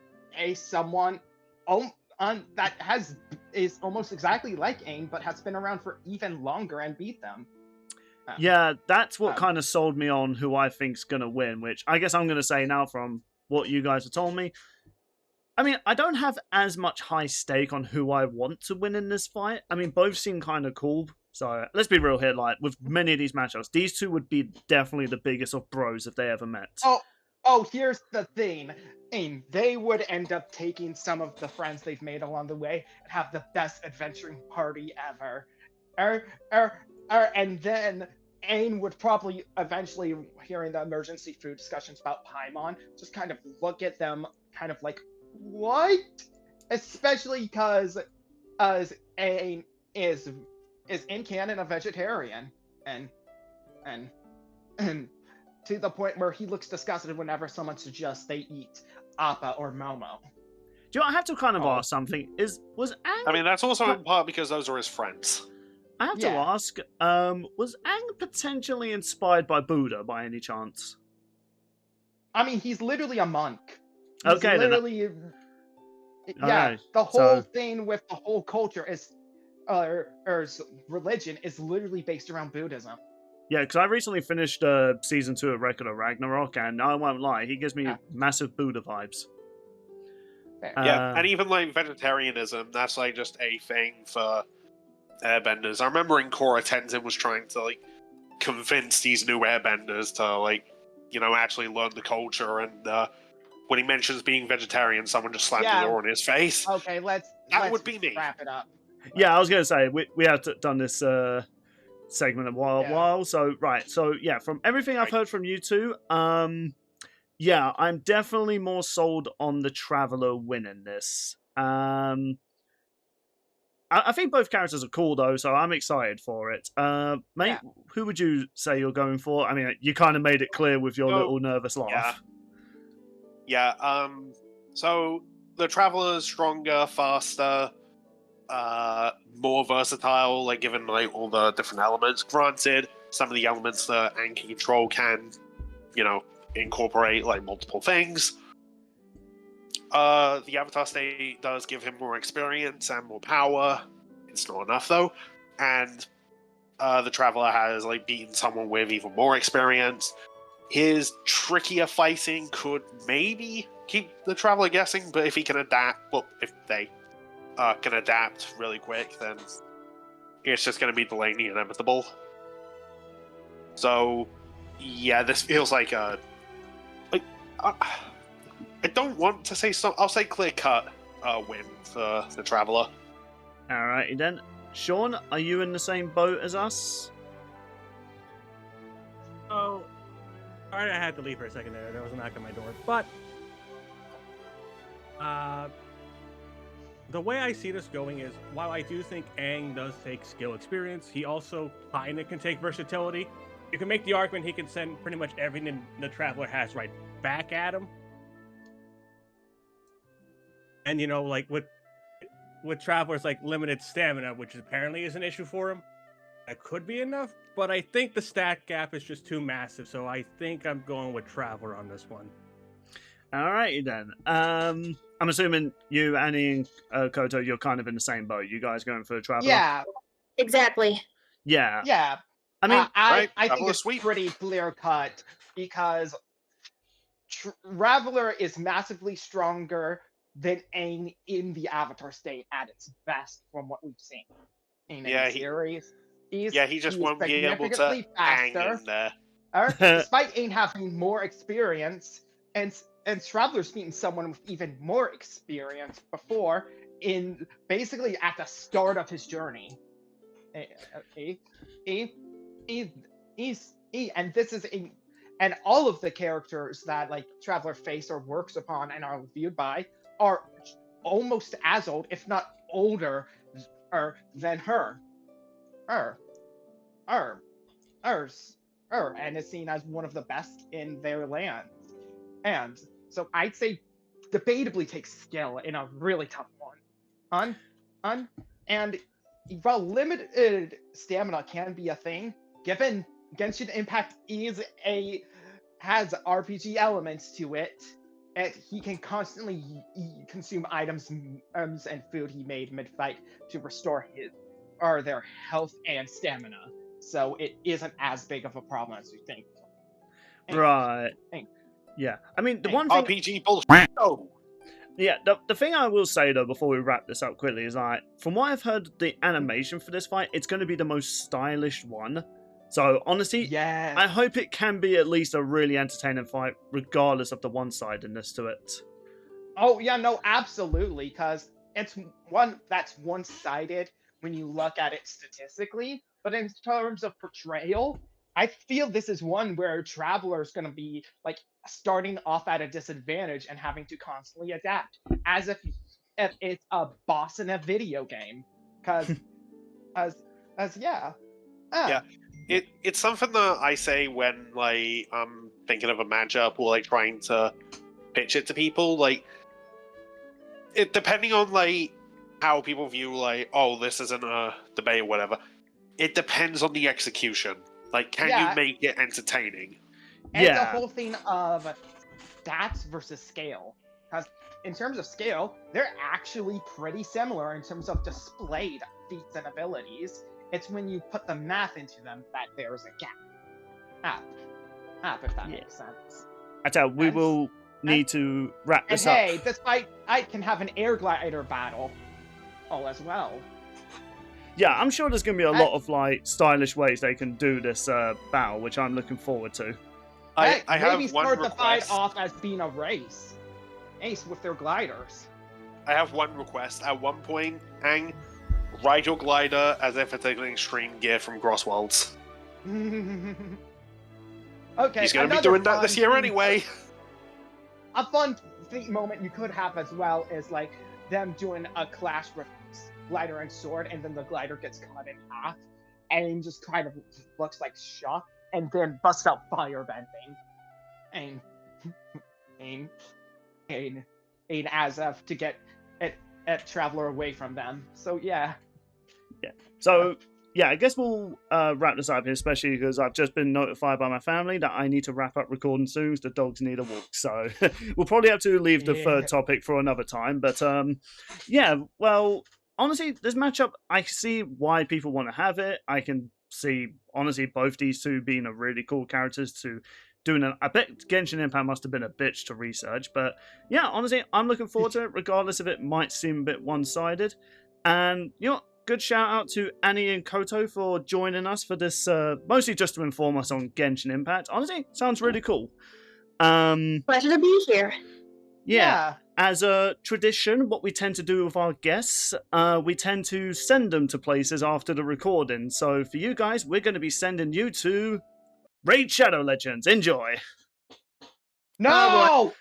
someone that is almost exactly like Aang, but has been around for even longer and beat them. Yeah, that's what kind of sold me on who I think's gonna win, which I guess I'm gonna say now from what you guys have told me. I mean, I don't have as much high stake on who I want to win in this fight. I mean, both seem kind of cool. So let's be real here, like, with many of these matchups, these two would be definitely the biggest of bros if they ever met. Oh, here's the thing. And they would end up taking some of the friends they've made along the way and have the best adventuring party ever. And then Aang would probably eventually, hearing the emergency food discussions about Paimon, just kind of look at them kind of like, what? Especially because Aang is in canon a vegetarian, and and to the point where he looks disgusted whenever someone suggests they eat Appa or Momo. Do you know, I have to kind of Oh. ask something. Was Aang... I mean, that's also in part because those are his friends. I have to Yeah. ask, was Aang potentially inspired by Buddha by any chance? I mean, he's literally a monk. He's Okay, then. literally, yeah. Okay, The whole so- thing with the whole culture is, religion is literally based around Buddhism. Yeah, because I recently finished season 2 of Record of Ragnarok, and I won't lie, he gives me massive Buddha vibes. Fair. Yeah, and even like vegetarianism, that's like just a thing for airbenders. I remember in Korra Tenzin was trying to like convince these new airbenders to like, you know, actually learn the culture, and when he mentions being vegetarian, someone just slams the door in his face. Okay, let's would be me. wrap it up. Yeah, I was going to say, we have done this segment a while, so, right, so, yeah, from everything I've heard from you two, yeah, I'm definitely more sold on the Traveler winning this. I think both characters are cool, though, so I'm excited for it. Mate, who would you say you're going for? I mean, you kind of made it clear with your little nervous laugh. Yeah, so the Traveler's stronger, faster, more versatile, like given like all the different elements. Granted, some of the elements that Aang can control can, you know, incorporate like multiple things. The Avatar state does give him more experience and more power. It's not enough though, and the Traveler has like beaten someone with even more experience. His trickier fighting could maybe keep the Traveler guessing, but if he can adapt, well, if they can adapt really quick, then it's just going to be delaying the inevitable. So, yeah, this feels like a... I don't want to say so. I'll say clear-cut win for the Traveler. Alrighty then. Sean, are you in the same boat as us? Oh, sorry, I had to leave for a second there. There was a knock on my door. But the way I see this going is, while I do think Aang does take skill experience, he also kind of can take versatility. You can make the argument he can send pretty much everything the Traveler has right back at him. And, you know, like with Traveler's like limited stamina, which apparently is an issue for him, that could be enough. But I think the stat gap is just too massive, so I think I'm going with Traveler on this one. Alrighty then. I'm assuming you, Annie, and Koto, you're kind of in the same boat. You guys going for a Traveler? Yeah, exactly. Yeah. Yeah. I mean, I think it's pretty clear cut because Traveler is massively stronger than Aang in the Avatar state at its best from what we've seen in the series. He just won't be able to hang in there. Despite Aang having more experience, and Traveler's beaten someone with even more experience before, in basically at the start of his journey. And this is and all of the characters that like Traveler face or works upon and are viewed by are almost as old, if not older, than her. And is seen as one of the best in their land. And so I'd say debatably takes skill in a really tough one. And while limited stamina can be a thing, given Genshin Impact has RPG elements to it, and he can constantly consume items and food he made mid-fight to restore their health and stamina. So it isn't as big of a problem as you think. Right. Yeah. I mean, the one thing... RPG bullshit. Oh. Yeah, the thing I will say, though, before we wrap this up quickly, is like, from what I've heard, the animation for this fight, it's going to be the most stylish one. So, honestly, I hope it can be at least a really entertaining fight, regardless of the one-sidedness to it. Oh, yeah, no, absolutely, because it's one that's one-sided when you look at it statistically, but in terms of portrayal, I feel this is one where Traveler's gonna be like starting off at a disadvantage and having to constantly adapt, as if it's a boss in a video game. Cause as yeah. Yeah. It's something that I say when like I'm thinking of a matchup or like trying to pitch it to people. Like, it depending on like how people view like, oh, this isn't a debate or whatever. It depends on the execution. Like, can Yeah. you make it entertaining? And the whole thing of stats versus scale. Because in terms of scale, they're actually pretty similar in terms of displayed feats and abilities. It's when you put the math into them that there's a gap. If that makes sense. I tell you, we will need to wrap this up. And hey, this fight, I can have an air glider battle. As well. Yeah, I'm sure there's going to be a lot of like stylish ways they can do this battle, which I'm looking forward to. I have maybe one start the fight request. off as being a race. Ace with their gliders. I have one request. At one point, Aang, ride your glider as if it's an extreme gear from Grosswalds. Okay. He's going to be doing that this year anyway. A fun moment you could have as well is like them doing a clash with glider and sword, and then the glider gets cut in half, and just kind of looks like shock, and then busts out firebending, and as if to get Traveler away from them. So yeah. So yeah, I guess we'll wrap this up here, especially because I've just been notified by my family that I need to wrap up recording soon because the dogs need a walk. So we'll probably have to leave the third topic for another time. But yeah, well, honestly, this matchup, I see why people want to have it. I can see, honestly, both these two being a really cool characters to doing it. I bet Genshin Impact must have been a bitch to research. But yeah, honestly, I'm looking forward to it, regardless if it might seem a bit one-sided. And, you know what? Good shout out to Annie and Koto for joining us for this, mostly just to inform us on Genshin Impact. Honestly, sounds really cool. Pleasure to be here. Yeah. As a tradition, what we tend to do with our guests, we tend to send them to places after the recording. So for you guys, we're going to be sending you to Raid Shadow Legends. Enjoy! No!